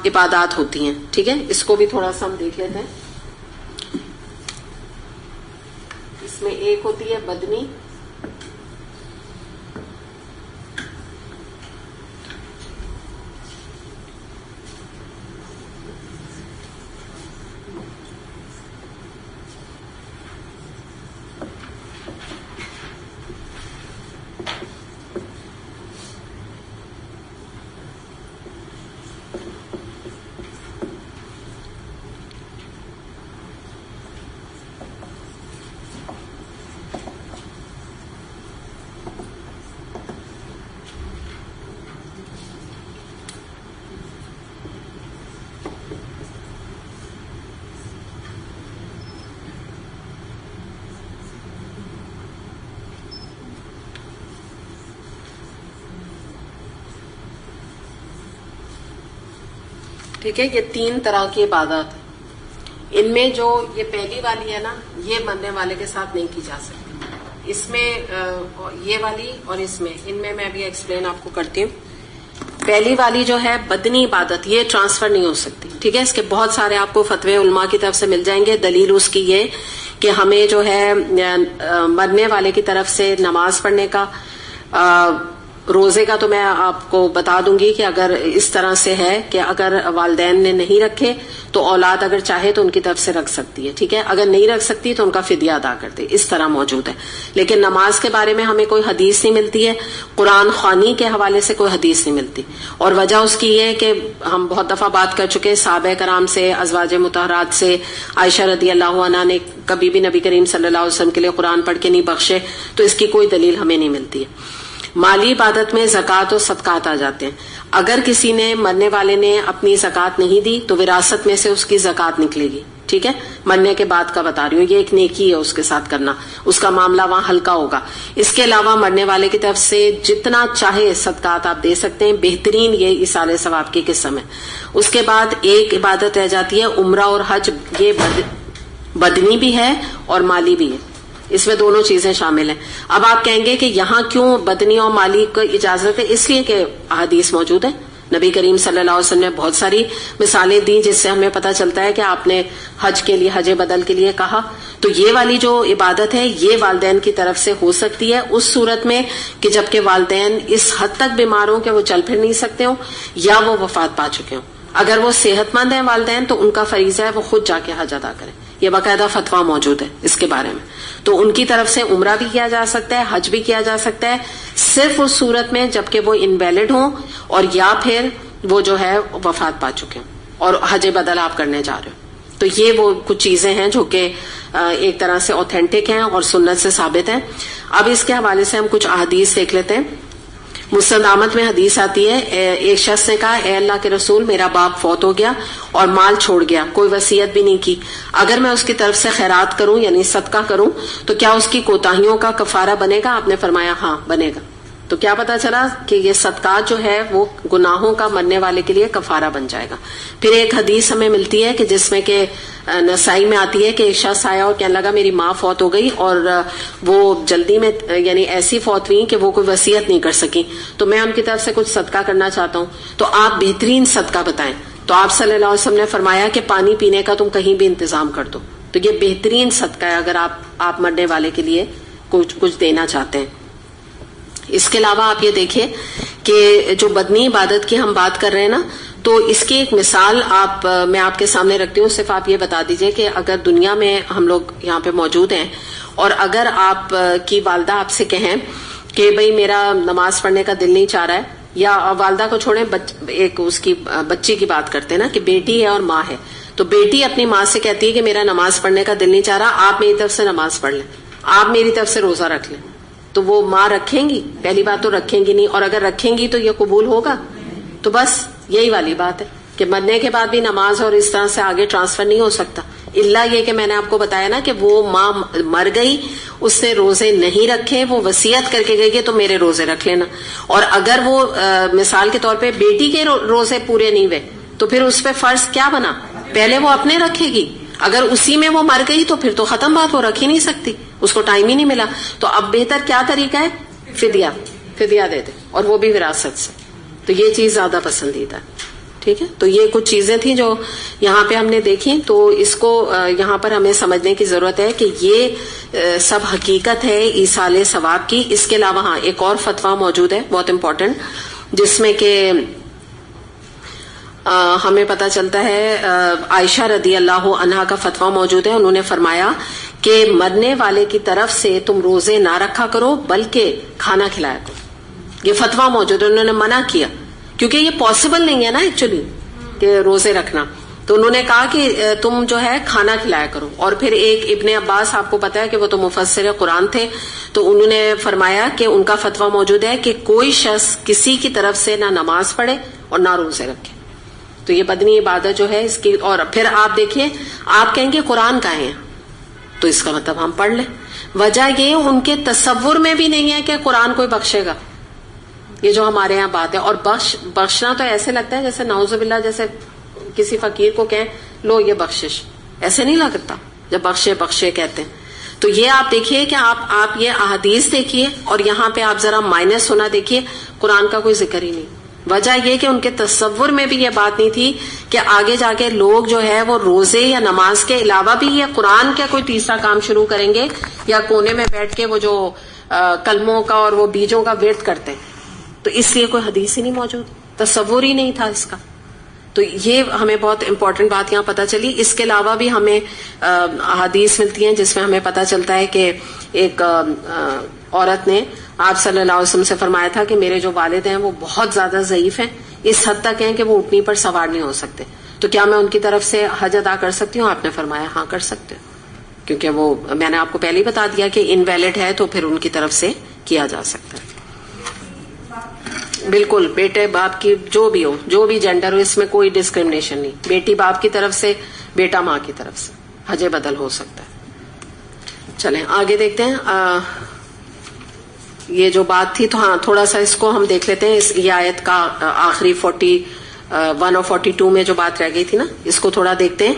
عبادات ہوتی ہیں. ٹھیک ہے, اس کو بھی تھوڑا سا ہم دیکھ لیتے ہیں. اس میں ایک ہوتی ہے بدنی, ٹھیک ہے. یہ 3 طرح کی عبادت ہے. ان میں جو یہ پہلی والی ہے نا، یہ مرنے والے کے ساتھ نہیں کی جا سکتی. اس میں یہ والی اور اس میں، ان میں بھی ایکسپلین آپ کو کرتی ہوں. پہلی والی جو ہے بدنی عبادت، یہ ٹرانسفر نہیں ہو سکتی. ٹھیک ہے. اس کے بہت سارے آپ کو فتوے علماء کی طرف سے مل جائیں گے. دلیل اس کی یہ کہ ہمیں جو ہے مرنے والے کی طرف سے نماز پڑھنے کا، روزے کا تو میں آپ کو بتا دوں گی کہ اگر اس طرح سے ہے کہ اگر والدین نے نہیں رکھے تو اولاد اگر چاہے تو ان کی طرف سے رکھ سکتی ہے. ٹھیک ہے. اگر نہیں رکھ سکتی تو ان کا فدیہ ادا کرتے، اس طرح موجود ہے. لیکن نماز کے بارے میں ہمیں کوئی حدیث نہیں ملتی ہے. قرآن خوانی کے حوالے سے کوئی حدیث نہیں ملتی. اور وجہ اس کی یہ ہے کہ ہم بہت دفعہ بات کر چکے صحابہ کرام سے، ازواج مطہرات سے. عائشہ رضی اللہ عنہا نے کبھی بھی نبی کریم صلی اللہ علیہ وسلم کے لیے قرآن پڑھ کے نہیں بخشے، تو اس کی کوئی دلیل ہمیں نہیں ملتی ہے. مالی عبادت میں زکوٰۃ و صدقات آ جاتے ہیں. اگر کسی نے، مرنے والے نے اپنی زکوٰۃ نہیں دی تو وراثت میں سے اس کی زکوٰۃ نکلے گی. ٹھیک ہے. مرنے کے بعد کا بتا رہی ہوں، یہ ایک نیکی ہے اس کے ساتھ کرنا، اس کا معاملہ وہاں ہلکا ہوگا. اس کے علاوہ مرنے والے کی طرف سے جتنا چاہے صدقات آپ دے سکتے ہیں. بہترین یہ ایصال ثواب کی قسم ہے. اس کے بعد ایک عبادت رہ جاتی ہے عمرہ اور حج. یہ بدنی بھی ہے اور مالی بھی ہے، اس میں دونوں چیزیں شامل ہیں. اب آپ کہیں گے کہ یہاں کیوں بدنی اور مالی کو اجازت ہے؟ اس لیے کہ احادیث موجود ہے. نبی کریم صلی اللہ علیہ وسلم نے بہت ساری مثالیں دی جس سے ہمیں پتہ چلتا ہے کہ آپ نے حج کے لیے، حج بدل کے لیے کہا. تو یہ والی جو عبادت ہے یہ والدین کی طرف سے ہو سکتی ہے اس صورت میں کہ جبکہ والدین اس حد تک بیمار ہوں کہ وہ چل پھر نہیں سکتے ہوں یا وہ وفات پا چکے ہوں. اگر وہ صحت مند ہیں والدین تو ان کا فریضہ ہے وہ خود جا کے حج ادا کریں. یہ باقاعدہ فتویٰ موجود ہے اس کے بارے میں. تو ان کی طرف سے عمرہ بھی کیا جا سکتا ہے، حج بھی کیا جا سکتا ہے، صرف اس صورت میں جبکہ وہ انویلڈ ہوں اور یا پھر وہ جو ہے وفات پا چکے ہوں اور حج بدل آپ کرنے جا رہے ہو. تو یہ وہ کچھ چیزیں ہیں جو کہ ایک طرح سے اوتھینٹک ہیں اور سنت سے ثابت ہیں. اب اس کے حوالے سے ہم کچھ احادیث دیکھ لیتے ہیں. مسند احمد میں حدیث آتی ہے، ایک شخص نے کہا اے اللہ کے رسول، میرا باپ فوت ہو گیا اور مال چھوڑ گیا، کوئی وصیت بھی نہیں کی. اگر میں اس کی طرف سے خیرات کروں یعنی صدقہ کروں تو کیا اس کی کوتاہیوں کا کفارہ بنے گا؟ آپ نے فرمایا ہاں بنے گا. تو کیا پتا چلا کہ یہ صدقات جو ہے وہ گناہوں کا مرنے والے کے لیے کفارہ بن جائے گا. پھر ایک حدیث ہمیں ملتی ہے کہ جس میں کہ نسائی میں آتی ہے کہ ایک شخص آیا اور کہنے لگا میری ماں فوت ہو گئی اور وہ جلدی میں یعنی ایسی فوت ہوئی کہ وہ کوئی وصیت نہیں کر سکی، تو میں ان کی طرف سے کچھ صدقہ کرنا چاہتا ہوں، تو آپ بہترین صدقہ بتائیں. تو آپ صلی اللہ علیہ وسلم نے فرمایا کہ پانی پینے کا تم کہیں بھی انتظام کر دو. تو یہ بہترین صدقہ ہے اگر آپ مرنے والے کے لیے کچھ دینا چاہتے ہیں. اس کے علاوہ آپ یہ دیکھیں کہ جو بدنی عبادت کی ہم بات کر رہے ہیں نا، تو اس کی ایک مثال میں آپ کے سامنے رکھتی ہوں. صرف آپ یہ بتا دیجئے کہ اگر دنیا میں ہم لوگ یہاں پہ موجود ہیں اور اگر آپ کی والدہ آپ سے کہیں کہ بھئی میرا نماز پڑھنے کا دل نہیں چاہ رہا ہے، یا والدہ کو چھوڑیں ایک اس کی بچی کی بات کرتے ہیں نا کہ بیٹی ہے اور ماں ہے، تو بیٹی اپنی ماں سے کہتی ہے کہ میرا نماز پڑھنے کا دل نہیں چاہ رہا، آپ میری طرف سے نماز پڑھ لیں، آپ میری طرف سے روزہ رکھ لیں. تو وہ ماں رکھیں گی؟ پہلی بات تو رکھیں گی نہیں، اور اگر رکھیں گی تو یہ قبول ہوگا؟ تو بس یہی والی بات ہے کہ مرنے کے بعد بھی نماز اور اس طرح سے آگے ٹرانسفر نہیں ہو سکتا، الا یہ کہ میں نے آپ کو بتایا نا کہ وہ ماں مر گئی، اس نے روزے نہیں رکھے، وہ وصیت کر کے گئی کہ تو میرے روزے رکھ لینا. اور اگر وہ مثال کے طور پہ بیٹی کے روزے پورے نہیں ہوئے تو پھر اس پہ فرض کیا بنا؟ پہلے وہ اپنے رکھے گی، اگر اسی میں وہ مر گئی تو پھر تو ختم بات، وہ رکھ ہی نہیں سکتی، اس کو ٹائم ہی نہیں ملا. تو اب بہتر کیا طریقہ ہے؟ فدیہ دے دے، اور وہ بھی وراثت سے. تو یہ چیز زیادہ پسندیدہ ہے. ٹھیک ہے. تو یہ کچھ چیزیں تھیں جو یہاں پہ ہم نے دیکھی. تو اس کو یہاں پر ہمیں سمجھنے کی ضرورت ہے کہ یہ سب حقیقت ہے ایصال ثواب کی. اس کے علاوہ ہاں ایک اور فتویٰ موجود ہے بہت امپورٹنٹ، جس میں کہ ہمیں پتہ چلتا ہے عائشہ رضی اللہ عنہا کا فتویٰ موجود ہے. انہوں نے فرمایا کہ مرنے والے کی طرف سے تم روزے نہ رکھا کرو بلکہ کھانا کھلایا کرو. یہ فتویٰ موجود ہے، انہوں نے منع کیا کیونکہ یہ پاسبل نہیں ہے نا ایکچولی کہ روزے رکھنا. تو انہوں نے کہا کہ تم جو ہے کھانا کھلایا کرو. اور پھر ایک ابن عباس، آپ کو پتا ہے کہ وہ تو مفسر قرآن تھے، تو انہوں نے فرمایا کہ ان کا فتویٰ موجود ہے کہ کوئی شخص کسی کی طرف سے نہ نماز پڑھے اور نہ روزے رکھے. تو یہ بدنی عبادت جو ہے اس کی. اور پھر آپ دیکھیے، آپ کہیں گے قرآن کہاں ہے، تو اس کا مطلب ہم پڑھ لیں. وجہ یہ ان کے تصور میں بھی نہیں ہے کہ قرآن کوئی بخشے گا. یہ جو ہمارے یہاں بات ہے، اور بخشنا تو ایسے لگتا ہے جیسے نعوذ باللہ جیسے کسی فقیر کو کہیں لو یہ بخشش، ایسے نہیں لگتا جب بخشے بخشے کہتے ہیں. تو یہ آپ دیکھیے کہ آپ یہ احادیث دیکھیے اور یہاں پہ آپ ذرا مائنس ہونا دیکھیے، قرآن کا کوئی ذکر ہی نہیں. وجہ یہ کہ ان کے تصور میں بھی یہ بات نہیں تھی کہ آگے جا کے لوگ جو ہے وہ روزے یا نماز کے علاوہ بھی یہ قرآن کا کوئی تیسرا کام شروع کریں گے یا کونے میں بیٹھ کے وہ جو کلموں کا اور وہ بیجوں کا ورد کرتے ہیں. تو اس لیے کوئی حدیث ہی نہیں موجود، تصور ہی نہیں تھا اس کا. تو یہ ہمیں بہت امپورٹنٹ بات یہاں پتہ چلی. اس کے علاوہ بھی ہمیں احادیث ملتی ہیں جس میں ہمیں پتہ چلتا ہے کہ ایک عورت نے آپ صلی اللہ علیہ وسلم سے فرمایا تھا کہ میرے جو والد ہیں وہ بہت زیادہ ضعیف ہیں، اس حد تک ہیں کہ وہ اونٹنی پر سوار نہیں ہو سکتے، تو کیا میں ان کی طرف سے حج ادا کر سکتی ہوں؟ آپ نے فرمایا ہاں کر سکتے ہو، کیونکہ وہ میں نے آپ کو پہلے ہی بتا دیا کہ انویلڈ ہے تو پھر ان کی طرف سے کیا جا سکتا ہے. بالکل، بیٹے باپ کی جو بھی ہو، جو بھی جینڈر ہو، اس میں کوئی ڈسکریمنیشن نہیں. بیٹی باپ کی طرف سے، بیٹا ماں کی طرف سے، حج بدل ہو سکتا ہے. چلیں آگے دیکھتے ہیں. یہ جو بات تھی تو ہاں تھوڑا سا اس کو ہم دیکھ لیتے ہیں. یہ آیت کا آخری 41 اور 42 میں جو بات رہ گئی تھی نا، اس کو تھوڑا دیکھتے ہیں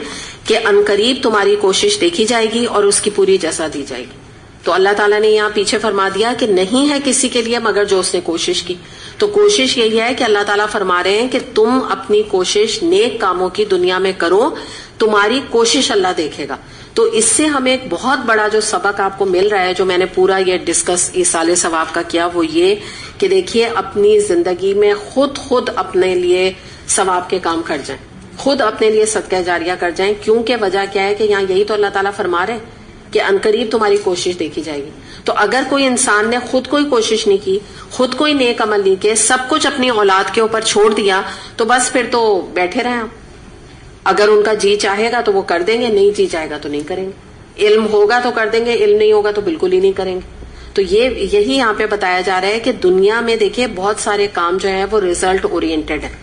کہ عنقریب تمہاری کوشش دیکھی جائے گی اور اس کی پوری جزا دی جائے گی. تو اللہ تعالیٰ نے یہاں پیچھے فرما دیا کہ نہیں ہے کسی کے لیے مگر جو اس نے کوشش کی. تو کوشش یہی ہے کہ اللہ تعالیٰ فرما رہے ہیں کہ تم اپنی کوشش نیک کاموں کی دنیا میں کرو، تمہاری کوشش اللہ دیکھے گا. تو اس سے ہمیں ایک بہت بڑا جو سبق آپ کو مل رہا ہے، جو میں نے پورا یہ ڈسکس ایصال ثواب کا کیا، وہ یہ کہ دیکھیے اپنی زندگی میں خود اپنے لیے ثواب کے کام کر جائیں، خود اپنے لیے صدقہ جاریہ کر جائیں. کیونکہ وجہ کیا ہے کہ یہاں یہی تو اللہ تعالیٰ فرما رہے ہیں کہ عنقریب تمہاری کوشش دیکھی جائے گی. تو اگر کوئی انسان نے خود کوئی کوشش نہیں کی، خود کوئی نیک عمل نہیں کیے، سب کچھ اپنی اولاد کے اوپر چھوڑ دیا، تو بس پھر تو بیٹھے رہیں آپ. اگر ان کا جی چاہے گا تو وہ کر دیں گے، نہیں جی چاہے گا تو نہیں کریں گے. علم ہوگا تو کر دیں گے، علم نہیں ہوگا تو بالکل ہی نہیں کریں گے. تو یہی یہاں پہ بتایا جا رہا ہے کہ دنیا میں دیکھیے بہت سارے کام جو ہیں وہ ریزلٹ اورینٹڈ ہیں.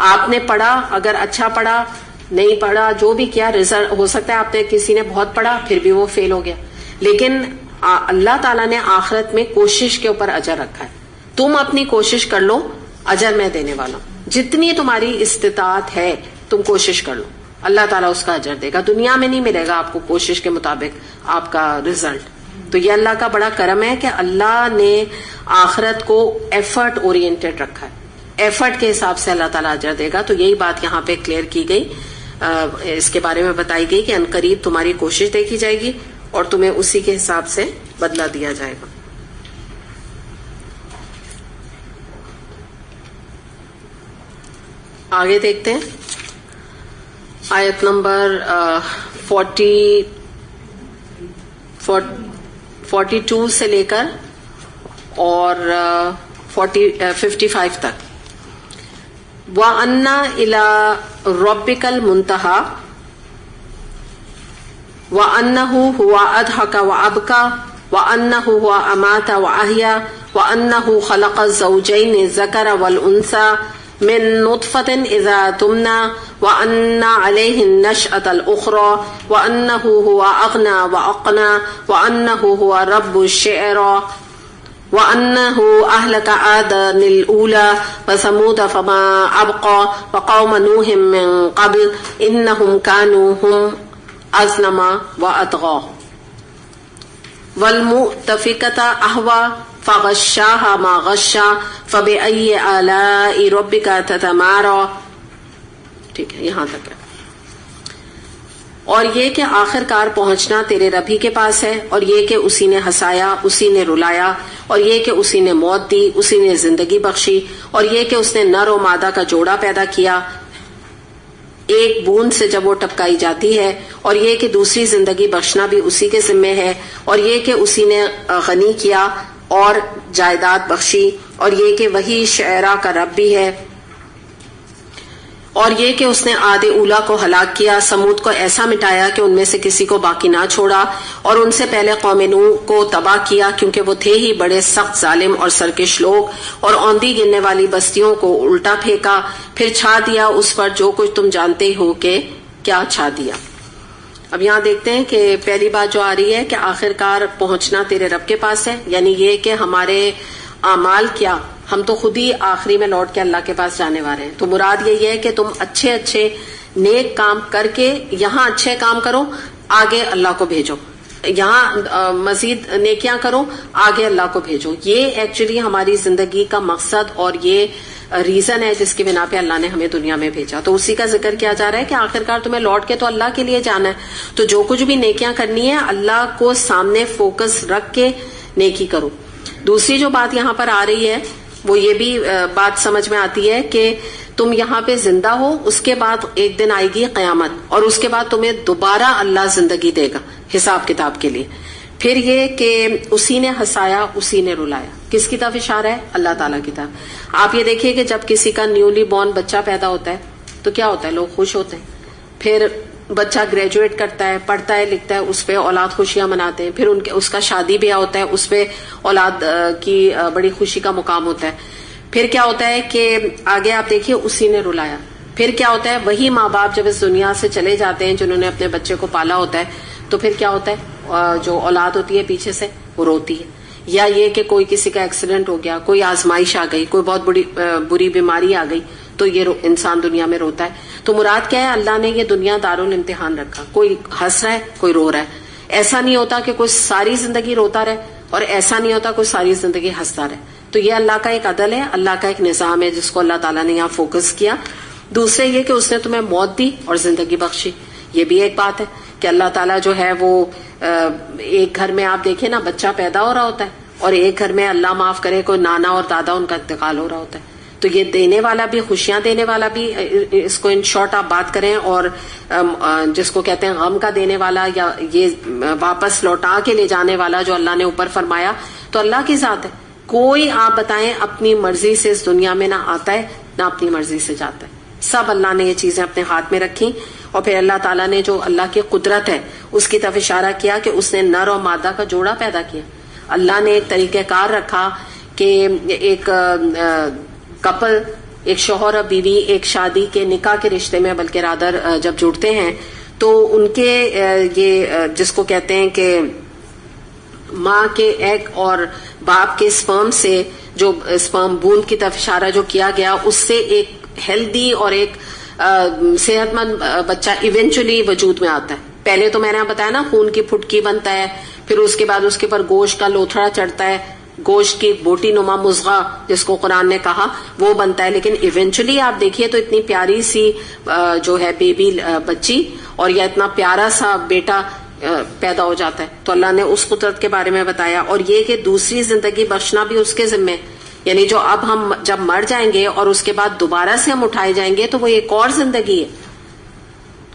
آپ نے پڑھا، اگر اچھا پڑھا، نہیں پڑھا، جو بھی کیا، رزلٹ ہو سکتا ہے آپ نے کسی نے بہت پڑھا پھر بھی وہ فیل ہو گیا، لیکن اللہ تعالیٰ نے آخرت میں کوشش کے اوپر اجر رکھا ہے. تم اپنی کوشش کر لو، اجر میں دینے والا ہوں. جتنی تمہاری استطاعت ہے تم کوشش کر لو، اللہ تعالیٰ اس کا اجر دے گا. دنیا میں نہیں ملے گا آپ کو کوشش کے مطابق آپ کا رزلٹ. تو یہ اللہ کا بڑا کرم ہے کہ اللہ نے آخرت کو ایفرٹ اورینٹڈ رکھا ہے، ایفرٹ کے حساب سے اللہ تعالیٰ اجر دے گا. تو یہی بات یہاں پہ کلیئر کی گئی، اس کے بارے میں بتائی گئی کہ عنقریب تمہاری کوشش دیکھی جائے گی اور تمہیں اسی کے حساب سے بدلہ دیا جائے گا. آگے دیکھتے ہیں آیت نمبر 42 سے لے کر اور 55 تک. وَأَنَّ إِلَىٰ رَبِّكَ الْمُنْتَهَىٰ وَأَنَّهُ هُوَ أَضْحَكَ وَأَبْكَىٰ وَأَنَّهُ هُوَ أَمَاتَ وَأَحْيَا وَأَنَّهُ خَلَقَ الزَّوْجَيْنِ الذَّكَرَ وَالْأُنثَىٰ مِن نُطْفَةٍ إِذَا تُمْنَىٰ وَأَنَّ عَلَيْهِ النَّشْأَةَ الْأُخْرَىٰ وَأَنَّهُ هُوَ أَغْنَىٰ وَأَقْنَىٰ وَأَنَّهُ هُوَ رَبُّ الشِّعْرَىٰ وَأَنَّهُ أَهْلَكَ عَادًا الْأُولَىٰ وَثَمُودَ فَمَا أَبْقَىٰ وَقَوْمَ نُوحٍ مِّن قَبْلُ إِنَّهُمْ كَانُوا هُمْ أَظْلَمَ وَأَطْغَىٰ وَالْمُؤْتَفِكَةَ أَهْوَىٰ فَغَشَّاهَا مَا غَشَّىٰ فَبِأَيِّ آلَاءِ رَبِّكَ تَتَمَارَىٰ. ٹھیک ہے، یہاں تک ہے. اور یہ کہ آخر کار پہنچنا تیرے رب ہی کے پاس ہے، اور یہ کہ اسی نے ہنسایا، اسی نے رلایا، اور یہ کہ اسی نے موت دی، اسی نے زندگی بخشی، اور یہ کہ اس نے نر و مادہ کا جوڑا پیدا کیا ایک بوند سے جب وہ ٹپکائی جاتی ہے، اور یہ کہ دوسری زندگی بخشنا بھی اسی کے ذمے ہے، اور یہ کہ اسی نے غنی کیا اور جائیداد بخشی، اور یہ کہ وہی شعراء کا رب بھی ہے، اور یہ کہ اس نے عاد اولا کو ہلاک کیا، سمود کو ایسا مٹایا کہ ان میں سے کسی کو باقی نہ چھوڑا، اور ان سے پہلے قوم نوح کو تباہ کیا کیونکہ وہ تھے ہی بڑے سخت ظالم اور سرکش لوگ، اور اوندھی گرنے والی بستیوں کو الٹا پھینکا، پھر چھا دیا اس پر جو کچھ تم جانتے ہو کہ کیا چھا دیا. اب یہاں دیکھتے ہیں کہ پہلی بات جو آ رہی ہے کہ آخرکار پہنچنا تیرے رب کے پاس ہے، یعنی یہ کہ ہمارے اعمال کیا، ہم تو خود ہی آخری میں لوٹ کے اللہ کے پاس جانے والے ہیں. تو مراد یہی ہے کہ تم اچھے نیک کام کر کے یہاں اچھے کام کرو, آگے اللہ کو بھیجو, یہاں مزید نیکیاں کرو, آگے اللہ کو بھیجو. یہ ایکچولی ہماری زندگی کا مقصد اور یہ ریزن ہے جس کی بنا پہ اللہ نے ہمیں دنیا میں بھیجا. تو اسی کا ذکر کیا جا رہا ہے کہ آخرکار تمہیں لوٹ کے تو اللہ کے لیے جانا ہے, تو جو کچھ بھی نیکیاں کرنی ہے اللہ کو سامنے فوکس رکھ کے نیکی کرو. دوسری جو بات یہاں پر آ رہی ہے وہ یہ بھی بات سمجھ میں آتی ہے کہ تم یہاں پہ زندہ ہو, اس کے بعد ایک دن آئے گی قیامت, اور اس کے بعد تمہیں دوبارہ اللہ زندگی دے گا حساب کتاب کے لیے. پھر یہ کہ اسی نے ہنسایا اسی نے رلایا, کس کی طرف اشارہ ہے؟ اللہ تعالیٰ کی طرف. آپ یہ دیکھیے کہ جب کسی کا نیولی بورن بچہ پیدا ہوتا ہے تو کیا ہوتا ہے, لوگ خوش ہوتے ہیں. پھر بچہ گریجویٹ کرتا ہے, پڑھتا ہے, لکھتا ہے, اس پہ اولاد خوشیاں مناتے ہیں. پھر اس کا شادی بیاہ ہوتا ہے, اس پہ اولاد کی بڑی خوشی کا مقام ہوتا ہے. پھر کیا ہوتا ہے کہ آگے آپ دیکھیے اسی نے رلایا. پھر کیا ہوتا ہے, وہی ماں باپ جب اس دنیا سے چلے جاتے ہیں جنہوں نے اپنے بچے کو پالا ہوتا ہے, تو پھر کیا ہوتا ہے, جو اولاد ہوتی ہے پیچھے سے وہ روتی ہے. یا یہ کہ کوئی کسی کا ایکسیڈنٹ ہو گیا, کوئی آزمائش آ گئی, کوئی بہت بری بیماری آ گئی, تو یہ انسان دنیا میں روتا ہے. تو مراد کیا ہے, اللہ نے یہ دنیا دارالامتحان رکھا. کوئی ہنس رہا ہے, کوئی رو رہا ہے. ایسا نہیں ہوتا کہ کوئی ساری زندگی روتا رہے, اور ایسا نہیں ہوتا کوئی ساری زندگی ہنستا رہے. تو یہ اللہ کا ایک عدل ہے, اللہ کا ایک نظام ہے جس کو اللہ تعالیٰ نے یہاں فوکس کیا. دوسرے یہ کہ اس نے تمہیں موت دی اور زندگی بخشی. یہ بھی ایک بات ہے کہ اللہ تعالیٰ جو ہے وہ ایک گھر میں آپ دیکھیں نا, بچہ پیدا ہو رہا ہوتا ہے, اور ایک گھر میں اللہ معاف کرے کوئی نانا اور دادا ان کا انتقال ہو رہا ہوتا ہے. تو یہ دینے والا بھی, خوشیاں دینے والا بھی, اس کو ان شارٹ آپ بات کریں, اور جس کو کہتے ہیں غم کا دینے والا, یا یہ واپس لوٹا کے لے جانے والا جو اللہ نے اوپر فرمایا, تو اللہ کی ذات ہے. کوئی آپ بتائیں اپنی مرضی سے اس دنیا میں نہ آتا ہے نہ اپنی مرضی سے جاتا ہے. سب اللہ نے یہ چیزیں اپنے ہاتھ میں رکھی. اور پھر اللہ تعالیٰ نے جو اللہ کی قدرت ہے اس کی طرف اشارہ کیا کہ اس نے نر اور مادہ کا جوڑا پیدا کیا. اللہ نے ایک طریقہ کار رکھا کہ ایک کپل, ایک شوہر اور بیوی ایک شادی کے نکاح کے رشتے میں بلکہ رادر جب جڑتے ہیں تو ان کے یہ جس کو کہتے ہیں کہ ماں کے ایگ اور باپ کے سپرم سے جو سپرم بوند کی طرف اشارہ جو کیا گیا, اس سے ایک ہیلدی اور ایک صحت مند بچہ ایونچولی وجود میں آتا ہے. پہلے تو میں نے بتایا نا, خون کی پھٹکی بنتا ہے, پھر اس کے بعد اس کے اوپر گوشت کا لوتھڑا چڑھتا ہے, گوشت کی بوٹی نما مضغہ جس کو قرآن نے کہا وہ بنتا ہے. لیکن ایونچولی آپ دیکھیے تو اتنی پیاری سی جو ہے بیبی بچی, اور یا اتنا پیارا سا بیٹا پیدا ہو جاتا ہے. تو اللہ نے اس قدرت کے بارے میں بتایا. اور یہ کہ دوسری زندگی بخشنا بھی اس کے ذمے, یعنی جو اب ہم جب مر جائیں گے اور اس کے بعد دوبارہ سے ہم اٹھائے جائیں گے تو وہ ایک اور زندگی ہے,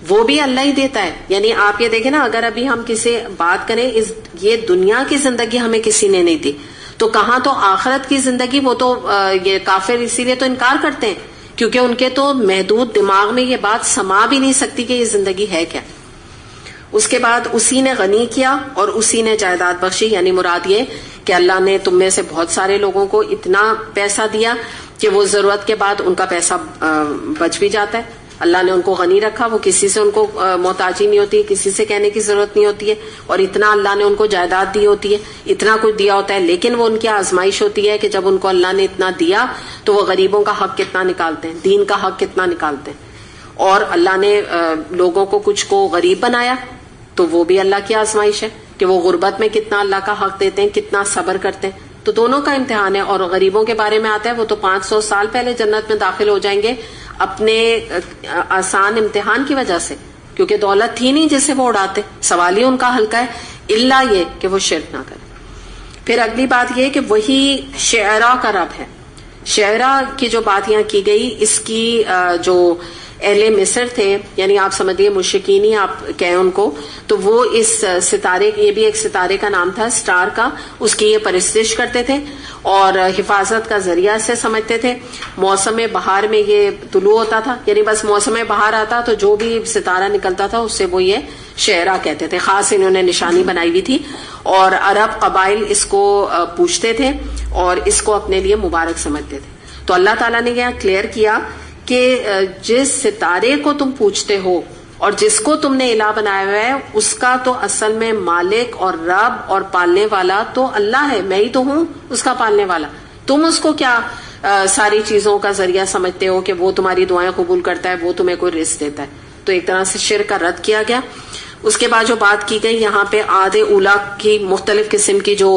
وہ بھی اللہ ہی دیتا ہے. یعنی آپ یہ دیکھیں نا, اگر ابھی ہم کسی بات کریں, یہ دنیا کی زندگی ہمیں کسی نے نہیں دی, تو کہاں تو آخرت کی زندگی. وہ تو یہ کافر اسی لیے تو انکار کرتے ہیں کیونکہ ان کے تو محدود دماغ میں یہ بات سما بھی نہیں سکتی کہ یہ زندگی ہے کیا. اس کے بعد اسی نے غنی کیا اور اسی نے جائیداد بخشی. یعنی مراد یہ کہ اللہ نے تم میں سے بہت سارے لوگوں کو اتنا پیسہ دیا کہ وہ ضرورت کے بعد ان کا پیسہ بچ بھی جاتا ہے. اللہ نے ان کو غنی رکھا, وہ کسی سے ان کو محتاجی نہیں ہوتی, کسی سے کہنے کی ضرورت نہیں ہوتی ہے. اور اتنا اللہ نے ان کو جائیداد دی ہوتی ہے, اتنا کچھ دیا ہوتا ہے. لیکن وہ ان کی آزمائش ہوتی ہے کہ جب ان کو اللہ نے اتنا دیا تو وہ غریبوں کا حق کتنا نکالتے ہیں, دین کا حق کتنا نکالتے ہیں. اور اللہ نے لوگوں کو کچھ کو غریب بنایا تو وہ بھی اللہ کی آزمائش ہے کہ وہ غربت میں کتنا اللہ کا حق دیتے ہیں, کتنا صبر کرتے ہیں. تو دونوں کا امتحان ہے. اور غریبوں کے بارے میں آتا ہے وہ تو 500 سال پہلے جنت میں داخل ہو جائیں گے اپنے آسان امتحان کی وجہ سے, کیونکہ دولت تھی نہیں جسے وہ اڑاتے. سوال ہی ان کا ہلکا ہے, الا یہ کہ وہ شرک نہ کرے. پھر اگلی بات یہ کہ وہی شعراء کا رب ہے. شعراء کی جو بات یہاں کی گئی, اس کی جو اہل مصر تھے, یعنی آپ سمجھیے مشرکین ہی آپ کہیں ان کو, تو وہ اس ستارے, یہ بھی ایک ستارے کا نام تھا, سٹار کا, اس کی یہ پرستش کرتے تھے اور حفاظت کا ذریعہ سے سمجھتے تھے. موسم بہار میں یہ طلوع ہوتا تھا, یعنی بس موسم بہار آتا تو جو بھی ستارہ نکلتا تھا اس سے وہ یہ شعراء کہتے تھے. خاص انہوں نے نشانی بنائی ہوئی تھی, اور عرب قبائل اس کو پوچھتے تھے اور اس کو اپنے لیے مبارک سمجھتے تھے. تو اللہ تعالیٰ نے یہاں کلیئر کیا کہ جس ستارے کو تم پوچھتے ہو اور جس کو تم نے الہ بنایا ہوا ہے, اس کا تو اصل میں مالک اور رب اور پالنے والا تو اللہ ہے. میں ہی تو ہوں اس کا پالنے والا. تم اس کو کیا ساری چیزوں کا ذریعہ سمجھتے ہو کہ وہ تمہاری دعائیں قبول کرتا ہے, وہ تمہیں کوئی رزق دیتا ہے. تو ایک طرح سے شرک کا رد کیا گیا. اس کے بعد جو بات کی گئی یہاں پہ عاد اولا کی مختلف قسم کی جو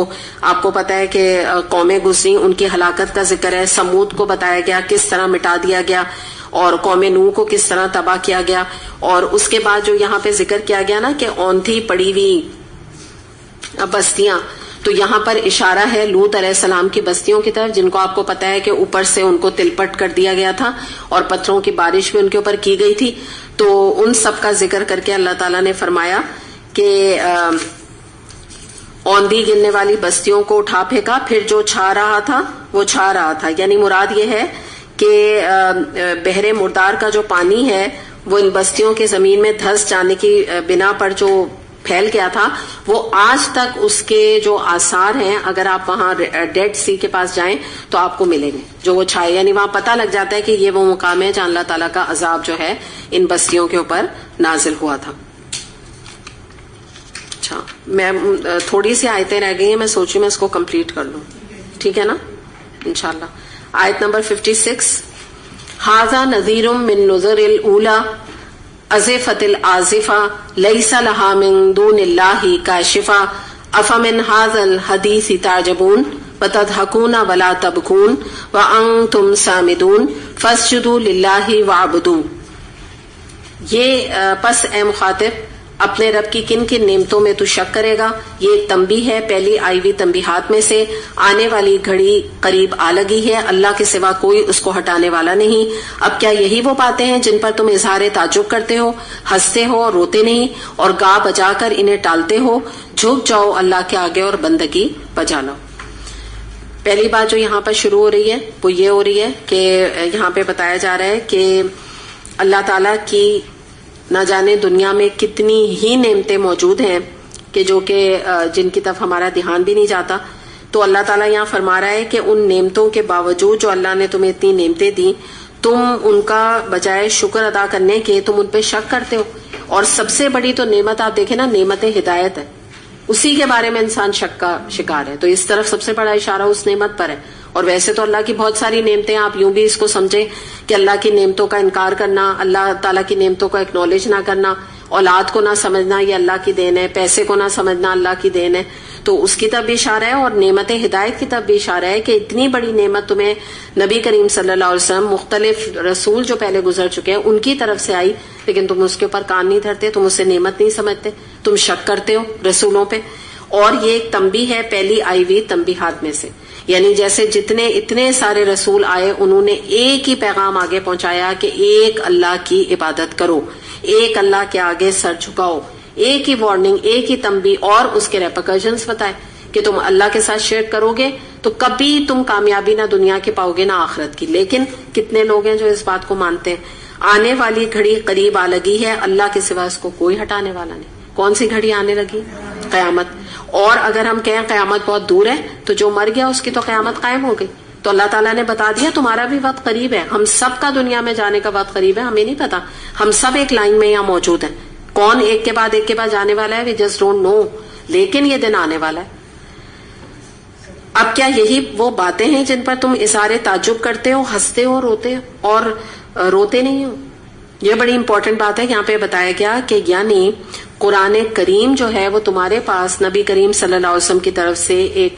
آپ کو پتا ہے کہ قومیں گزری ان کی ہلاکت کا ذکر ہے. سمود کو بتایا گیا کس طرح مٹا دیا گیا اور قوم نوح کو کس طرح تباہ کیا گیا. اور اس کے بعد جو یہاں پہ ذکر کیا گیا نا کہ اونتھی پڑی ہوئی بستیاں, تو یہاں پر اشارہ ہے لوط علیہ السلام کی بستیوں کی طرف جن کو آپ کو پتا ہے کہ اوپر سے ان کو تلپٹ کر دیا گیا تھا اور پتھروں کی بارش بھی ان کے اوپر کی گئی تھی. تو ان سب کا ذکر کر کے اللہ تعالیٰ نے فرمایا کہ اوندھی گرنے والی بستیوں کو اٹھا پھینکا, پھر جو چھا رہا تھا وہ چھا رہا تھا. یعنی مراد یہ ہے کہ بحر مردار کا جو پانی ہے وہ ان بستیوں کے زمین میں دھس جانے کی بنا پر جو پھیل گیا تھا وہ آج تک اس کے جو آثار ہیں اگر آپ وہاں ڈیڈ سی کے پاس جائیں تو آپ کو ملیں گے جو وہ چھائے. یعنی وہاں پتہ لگ جاتا ہے کہ یہ وہ مقام ہے جہاں اللہ تعالیٰ کا عذاب جو ہے ان بستیوں کے اوپر نازل ہوا تھا. اچھا, میں تھوڑی سی آیتیں رہ گئی ہیں, میں سوچی میں اس کو کمپلیٹ کر لوں, ٹھیک ہے نا انشاءاللہ. آیت نمبر 56, ھذا نذیر من نذر الاولی ازفت الآزفہ لیس لہا من دون اللہ کاشفہ افمن ھذا الحدیث تعجبون وتضحکون ولا تبکون وانتم سامدون فاسجدوا للہ واعبدوا. یہ پس اے مخاطب اپنے رب کی کن کن نعمتوں میں تو شک کرے گا. یہ ایک تنبیہ ہے پہلی آئی ہوئی تنبیہات میں سے. آنے والی گھڑی قریب آ لگی ہے, اللہ کے سوا کوئی اس کو ہٹانے والا نہیں. اب کیا یہی وہ باتیں ہیں جن پر تم اظہار تعجب کرتے ہو, ہنستے ہو اور روتے نہیں, اور گا بجا کر انہیں ٹالتے ہو؟ جھک جاؤ اللہ کے آگے اور بندگی بجا لو. پہلی بات جو یہاں پر شروع ہو رہی ہے وہ یہ ہو رہی ہے کہ یہاں پہ بتایا جا رہا ہے کہ اللہ تعالیٰ کی نہ جانے دنیا میں کتنی ہی نعمتیں موجود ہیں کہ جو کہ جن کی طرف ہمارا دھیان بھی نہیں جاتا. تو اللہ تعالیٰ یہاں فرما رہا ہے کہ ان نعمتوں کے باوجود جو اللہ نے تمہیں اتنی نعمتیں دی تم ان کا بجائے شکر ادا کرنے کے تم ان پہ شک کرتے ہو. اور سب سے بڑی تو نعمت آپ دیکھیں نا, نعمت ہدایت ہے, اسی کے بارے میں انسان شک کا شکار ہے. تو اس طرف سب سے بڑا اشارہ اس نعمت پر ہے. اور ویسے تو اللہ کی بہت ساری نعمتیں, آپ یوں بھی اس کو سمجھیں کہ اللہ کی نعمتوں کا انکار کرنا, اللہ تعالیٰ کی نعمتوں کو اکنالج نہ کرنا, اولاد کو نہ سمجھنا یہ اللہ کی دین ہے, پیسے کو نہ سمجھنا اللہ کی دین ہے, تو اس کی طرف بھی اشارہ ہے. اور نعمت ہدایت کی طرف بھی اشارہ ہے کہ اتنی بڑی نعمت تمہیں نبی کریم صلی اللہ علیہ وسلم, مختلف رسول جو پہلے گزر چکے ہیں ان کی طرف سے آئی, لیکن تم اس کے اوپر کان نہیں دھرتے, تم اسے نعمت نہیں سمجھتے, تم شک کرتے ہو رسولوں پہ. اور یہ ایک تنبیہ ہے پہلی آئی ہوئی تنبیہات میں سے. یعنی جیسے اتنے سارے رسول آئے انہوں نے ایک ہی پیغام آگے پہنچایا کہ ایک اللہ کی عبادت کرو, ایک اللہ کے آگے سر جھکاؤ, ایک ہی وارننگ, ایک ہی تنبیہ, اور اس کے ریپرکشنز بتائے کہ تم اللہ کے ساتھ شرک کرو گے تو کبھی تم کامیابی نہ دنیا کی پاؤ گے نہ آخرت کی. لیکن کتنے لوگ ہیں جو اس بات کو مانتے ہیں. آنے والی گھڑی قریب آ لگی ہے, اللہ کے سوا اس کو کوئی ہٹانے والا نہیں. کون سی گھڑی آنے لگی؟ قیامت. اور اگر ہم کہیں قیامت بہت دور ہے تو جو مر گیا اس کی تو قیامت قائم ہو گئی. تو اللہ تعالیٰ نے بتا دیا تمہارا بھی وقت قریب ہے, ہم سب کا دنیا میں جانے کا وقت قریب ہے. ہمیں نہیں پتا, ہم سب ایک لائن میں یہاں موجود ہیں. کون ایک کے بعد جانے والا ہے وی جسٹ ڈونٹ نو, لیکن یہ دن آنے والا ہے. اب کیا یہی وہ باتیں ہیں جن پر تم اظہار تعجب کرتے ہو, ہنستے ہو, روتے ہو اور روتے نہیں ہو؟ یہ بڑی امپورٹنٹ بات ہے. یہاں پہ بتایا گیا کہ یعنی قرآن کریم جو ہے وہ تمہارے پاس نبی کریم صلی اللہ علیہ وسلم کی طرف سے ایک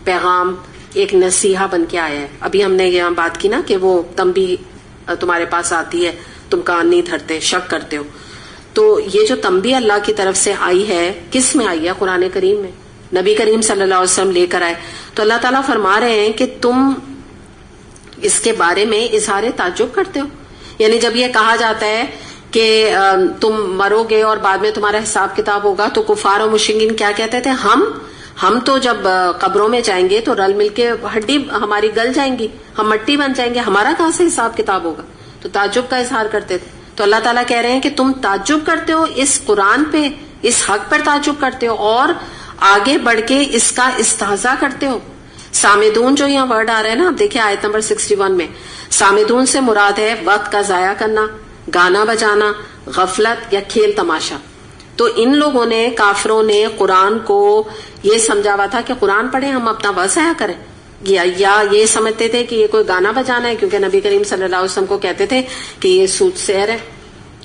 پیغام, ایک نصیحہ بن کے آیا ہے. ابھی ہم نے یہاں بات کی نا کہ وہ تنبیہ تمہارے پاس آتی ہے, تم کان نہیں دھرتے, شک کرتے ہو. تو یہ جو تنبیہ اللہ کی طرف سے آئی ہے کس میں آئی ہے؟ قرآن کریم میں. نبی کریم صلی اللہ علیہ وسلم لے کر آئے. تو اللہ تعالیٰ فرما رہے ہیں کہ تم اس کے بارے میں اظہار تعجب کرتے ہو. یعنی جب یہ کہا جاتا ہے کہ تم مرو گے اور بعد میں تمہارا حساب کتاب ہوگا, تو کفار و مشرکین کیا کہتے تھے؟ ہم تو جب قبروں میں جائیں گے تو رل مل کے ہڈی ہماری گل جائیں گی, ہم مٹی بن جائیں گے, ہمارا کہاں سے حساب کتاب ہوگا. تو تعجب کا اظہار کرتے تھے. تو اللہ تعالیٰ کہہ رہے ہیں کہ تم تعجب کرتے ہو اس قرآن پہ, اس حق پر تعجب کرتے ہو اور آگے بڑھ کے اس کا استہزاء کرتے ہو. سامدون جو یہاں ورڈ آ رہا ہے نا, آپ دیکھیں آیت نمبر 61 میں, سامدون سے مراد ہے وقت کا ضائع کرنا, گانا بجانا, غفلت یا کھیل تماشا. تو ان لوگوں نے, کافروں نے قرآن کو یہ سمجھا ہوا تھا کہ قرآن پڑھیں ہم اپنا وقت ضائع کریں, یا یہ سمجھتے تھے کہ یہ کوئی گانا بجانا ہے, کیونکہ نبی کریم صلی اللہ علیہ وسلم کو کہتے تھے کہ یہ سود سحر ہے,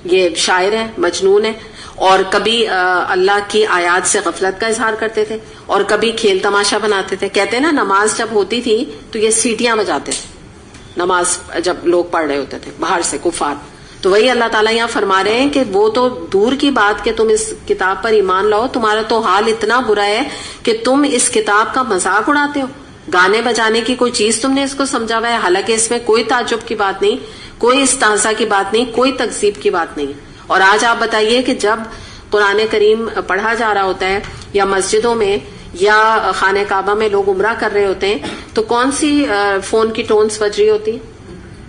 یہ شاعر ہے, مجنون ہے, اور کبھی اللہ کی آیات سے غفلت کا اظہار کرتے تھے اور کبھی کھیل تماشا بناتے تھے. کہتے ہیں نا نماز جب ہوتی تھی تو یہ سیٹیاں بجاتے تھے, نماز جب لوگ پڑھ رہے ہوتے تھے باہر سے کفار. تو وہی اللہ تعالیٰ یہاں فرما رہے ہیں کہ وہ تو دور کی بات کہ تم اس کتاب پر ایمان لاؤ, تمہارا تو حال اتنا برا ہے کہ تم اس کتاب کا مذاق اڑاتے ہو. گانے بجانے کی کوئی چیز تم نے اس کو سمجھا ہوا ہے, حالانکہ اس میں کوئی تعجب کی بات نہیں, کوئی استہزاء کی بات نہیں, کوئی تکذیب کی بات نہیں. اور آج آپ بتائیے کہ جب قرآن کریم پڑھا جا رہا ہوتا ہے یا مسجدوں میں یا خانہ کعبہ میں لوگ عمرہ کر رہے ہوتے ہیں تو کون سی فون کی ٹونز بج رہی ہوتی؟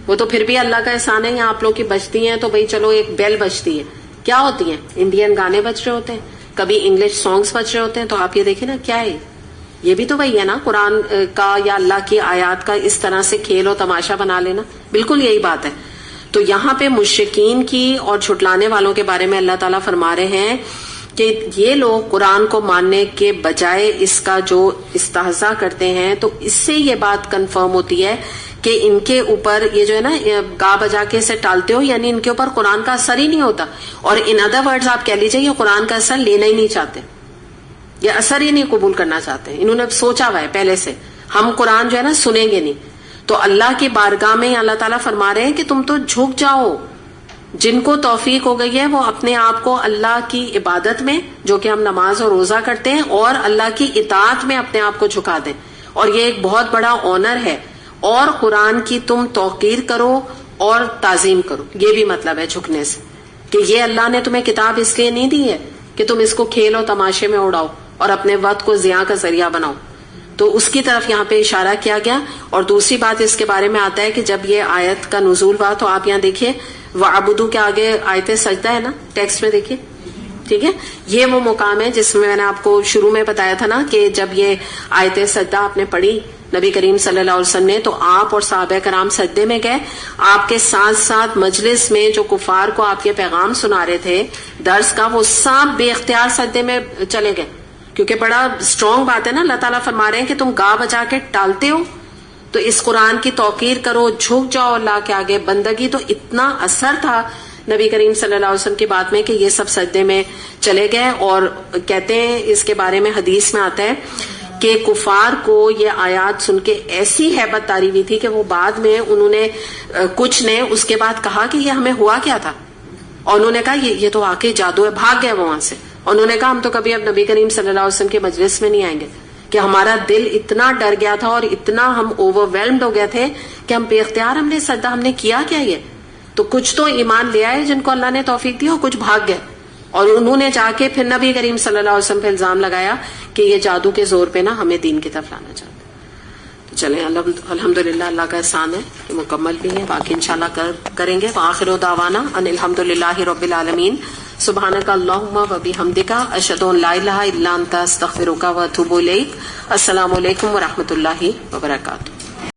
وہ تو پھر بھی اللہ کا احسان ہے, یا آپ لوگ کی بجتی ہیں تو بھئی چلو ایک بیل بجتی ہے, کیا ہوتی ہیں؟ انڈین گانے بج رہے ہوتے ہیں, کبھی انگلش سانگز بج رہے ہوتے ہیں. تو آپ یہ دیکھیں نا کیا ہے, یہ بھی تو وہی ہے نا, قرآن کا یا اللہ کی آیات کا اس طرح سے کھیل و تماشا بنا لینا, بالکل یہی بات ہے. تو یہاں پہ مشرکین کی اور جھٹلانے والوں کے بارے میں اللہ تعالیٰ فرما رہے ہیں کہ یہ لوگ قرآن کو ماننے کے بجائے اس کا جو استہزاء کرتے ہیں, تو اس سے یہ بات کنفرم ہوتی ہے کہ ان کے اوپر یہ جو ہے نا گا بجا کے اسے ٹالتے ہو, یعنی ان کے اوپر قرآن کا اثر ہی نہیں ہوتا. اور ان ادر ورڈز آپ کہہ لیجئے یہ قرآن کا اثر لینا ہی نہیں چاہتے, یہ اثر ہی نہیں قبول کرنا چاہتے. انہوں نے سوچا ہوا ہے پہلے سے ہم قرآن جو ہے نا سنیں گے نہیں. تو اللہ کی بارگاہ میں اللہ تعالیٰ فرما رہے ہیں کہ تم تو جھک جاؤ. جن کو توفیق ہو گئی ہے وہ اپنے آپ کو اللہ کی عبادت میں, جو کہ ہم نماز اور روزہ کرتے ہیں, اور اللہ کی اطاعت میں اپنے آپ کو جھکا دیں. اور یہ ایک بہت بڑا آنر ہے. اور قرآن کی تم توقیر کرو اور تعظیم کرو, یہ بھی مطلب ہے جھکنے سے, کہ یہ اللہ نے تمہیں کتاب اس لیے نہیں دی ہے کہ تم اس کو کھیل و تماشے میں اڑاؤ اور اپنے وقت کو ضیاع کا ذریعہ بناؤ. تو اس کی طرف یہاں پہ اشارہ کیا گیا. اور دوسری بات اس کے بارے میں آتا ہے کہ جب یہ آیت کا نزول ہوا تو آپ یہاں دیکھیے وَعَبُدُوا کے آگے آیت سجدہ ہے نا, ٹیکسٹ میں دیکھیے, ٹھیک ہے. یہ وہ مقام ہے جس میں نے آپ کو شروع میں بتایا تھا نا کہ جب یہ آیت سجدہ آپ نے پڑھی نبی کریم صلی اللہ علیہ وسلم نے, تو آپ اور صحابہ کرام سجدے میں گئے. آپ کے ساتھ ساتھ مجلس میں جو کفار کو آپ کے پیغام سنا رہے تھے درس کا, وہ سب بے اختیار سجدے میں چلے گئے, کیونکہ بڑا اسٹرانگ بات ہے نا. اللہ تعالیٰ فرما رہے ہیں کہ تم گا بجا کے ٹالتے ہو, تو اس قرآن کی توقیر کرو, جھک جاؤ اللہ کے آگے. بندگی تو اتنا اثر تھا نبی کریم صلی اللہ علیہ وسلم کی بات میں کہ یہ سب سجدے میں چلے گئے. اور کہتے ہیں اس کے بارے میں حدیث میں آتا ہے کہ کفار کو یہ آیات سن کے ایسی ہیبت تاری ہوئی تھی کہ وہ بعد میں انہوں نے کچھ نے اس کے بعد کہا کہ یہ ہمیں ہوا کیا تھا, اور انہوں نے کہا یہ تو واقعی جادو ہے, بھاگ گئے وہاں سے. انہوں نے کہا ہم تو کبھی اب نبی کریم صلی اللہ علیہ وسلم کے مجلس میں نہیں آئیں گے, کہ ہمارا دل اتنا ڈر گیا تھا اور اتنا ہم اوور ویلمڈ ہو گئے تھے کہ ہم بے اختیار ہم نے سجدہ, ہم نے کیا کیا یہ. تو کچھ تو ایمان لے آئے جن کو اللہ نے توفیق دی, اور کچھ بھاگ گئے. اور انہوں نے جا کے پھر نبی کریم صلی اللہ علیہ وسلم پہ الزام لگایا کہ یہ جادو کے زور پہ نا ہمیں دین کی طرف لانا چاہتے ہیں. تو چلیں الحمدللہ اللہ کا احسان ہے کہ مکمل بھی ہے, باقی انشاءاللہ کریں گے. وآخر دعوانا ان الحمدللہ رب العالمین. سبحانک اللہم و بحمدک اشہد ان لا الہ الا انت استغفرک و اتوب الیک. السلام علیکم و رحمۃ اللہ وبرکاتہ.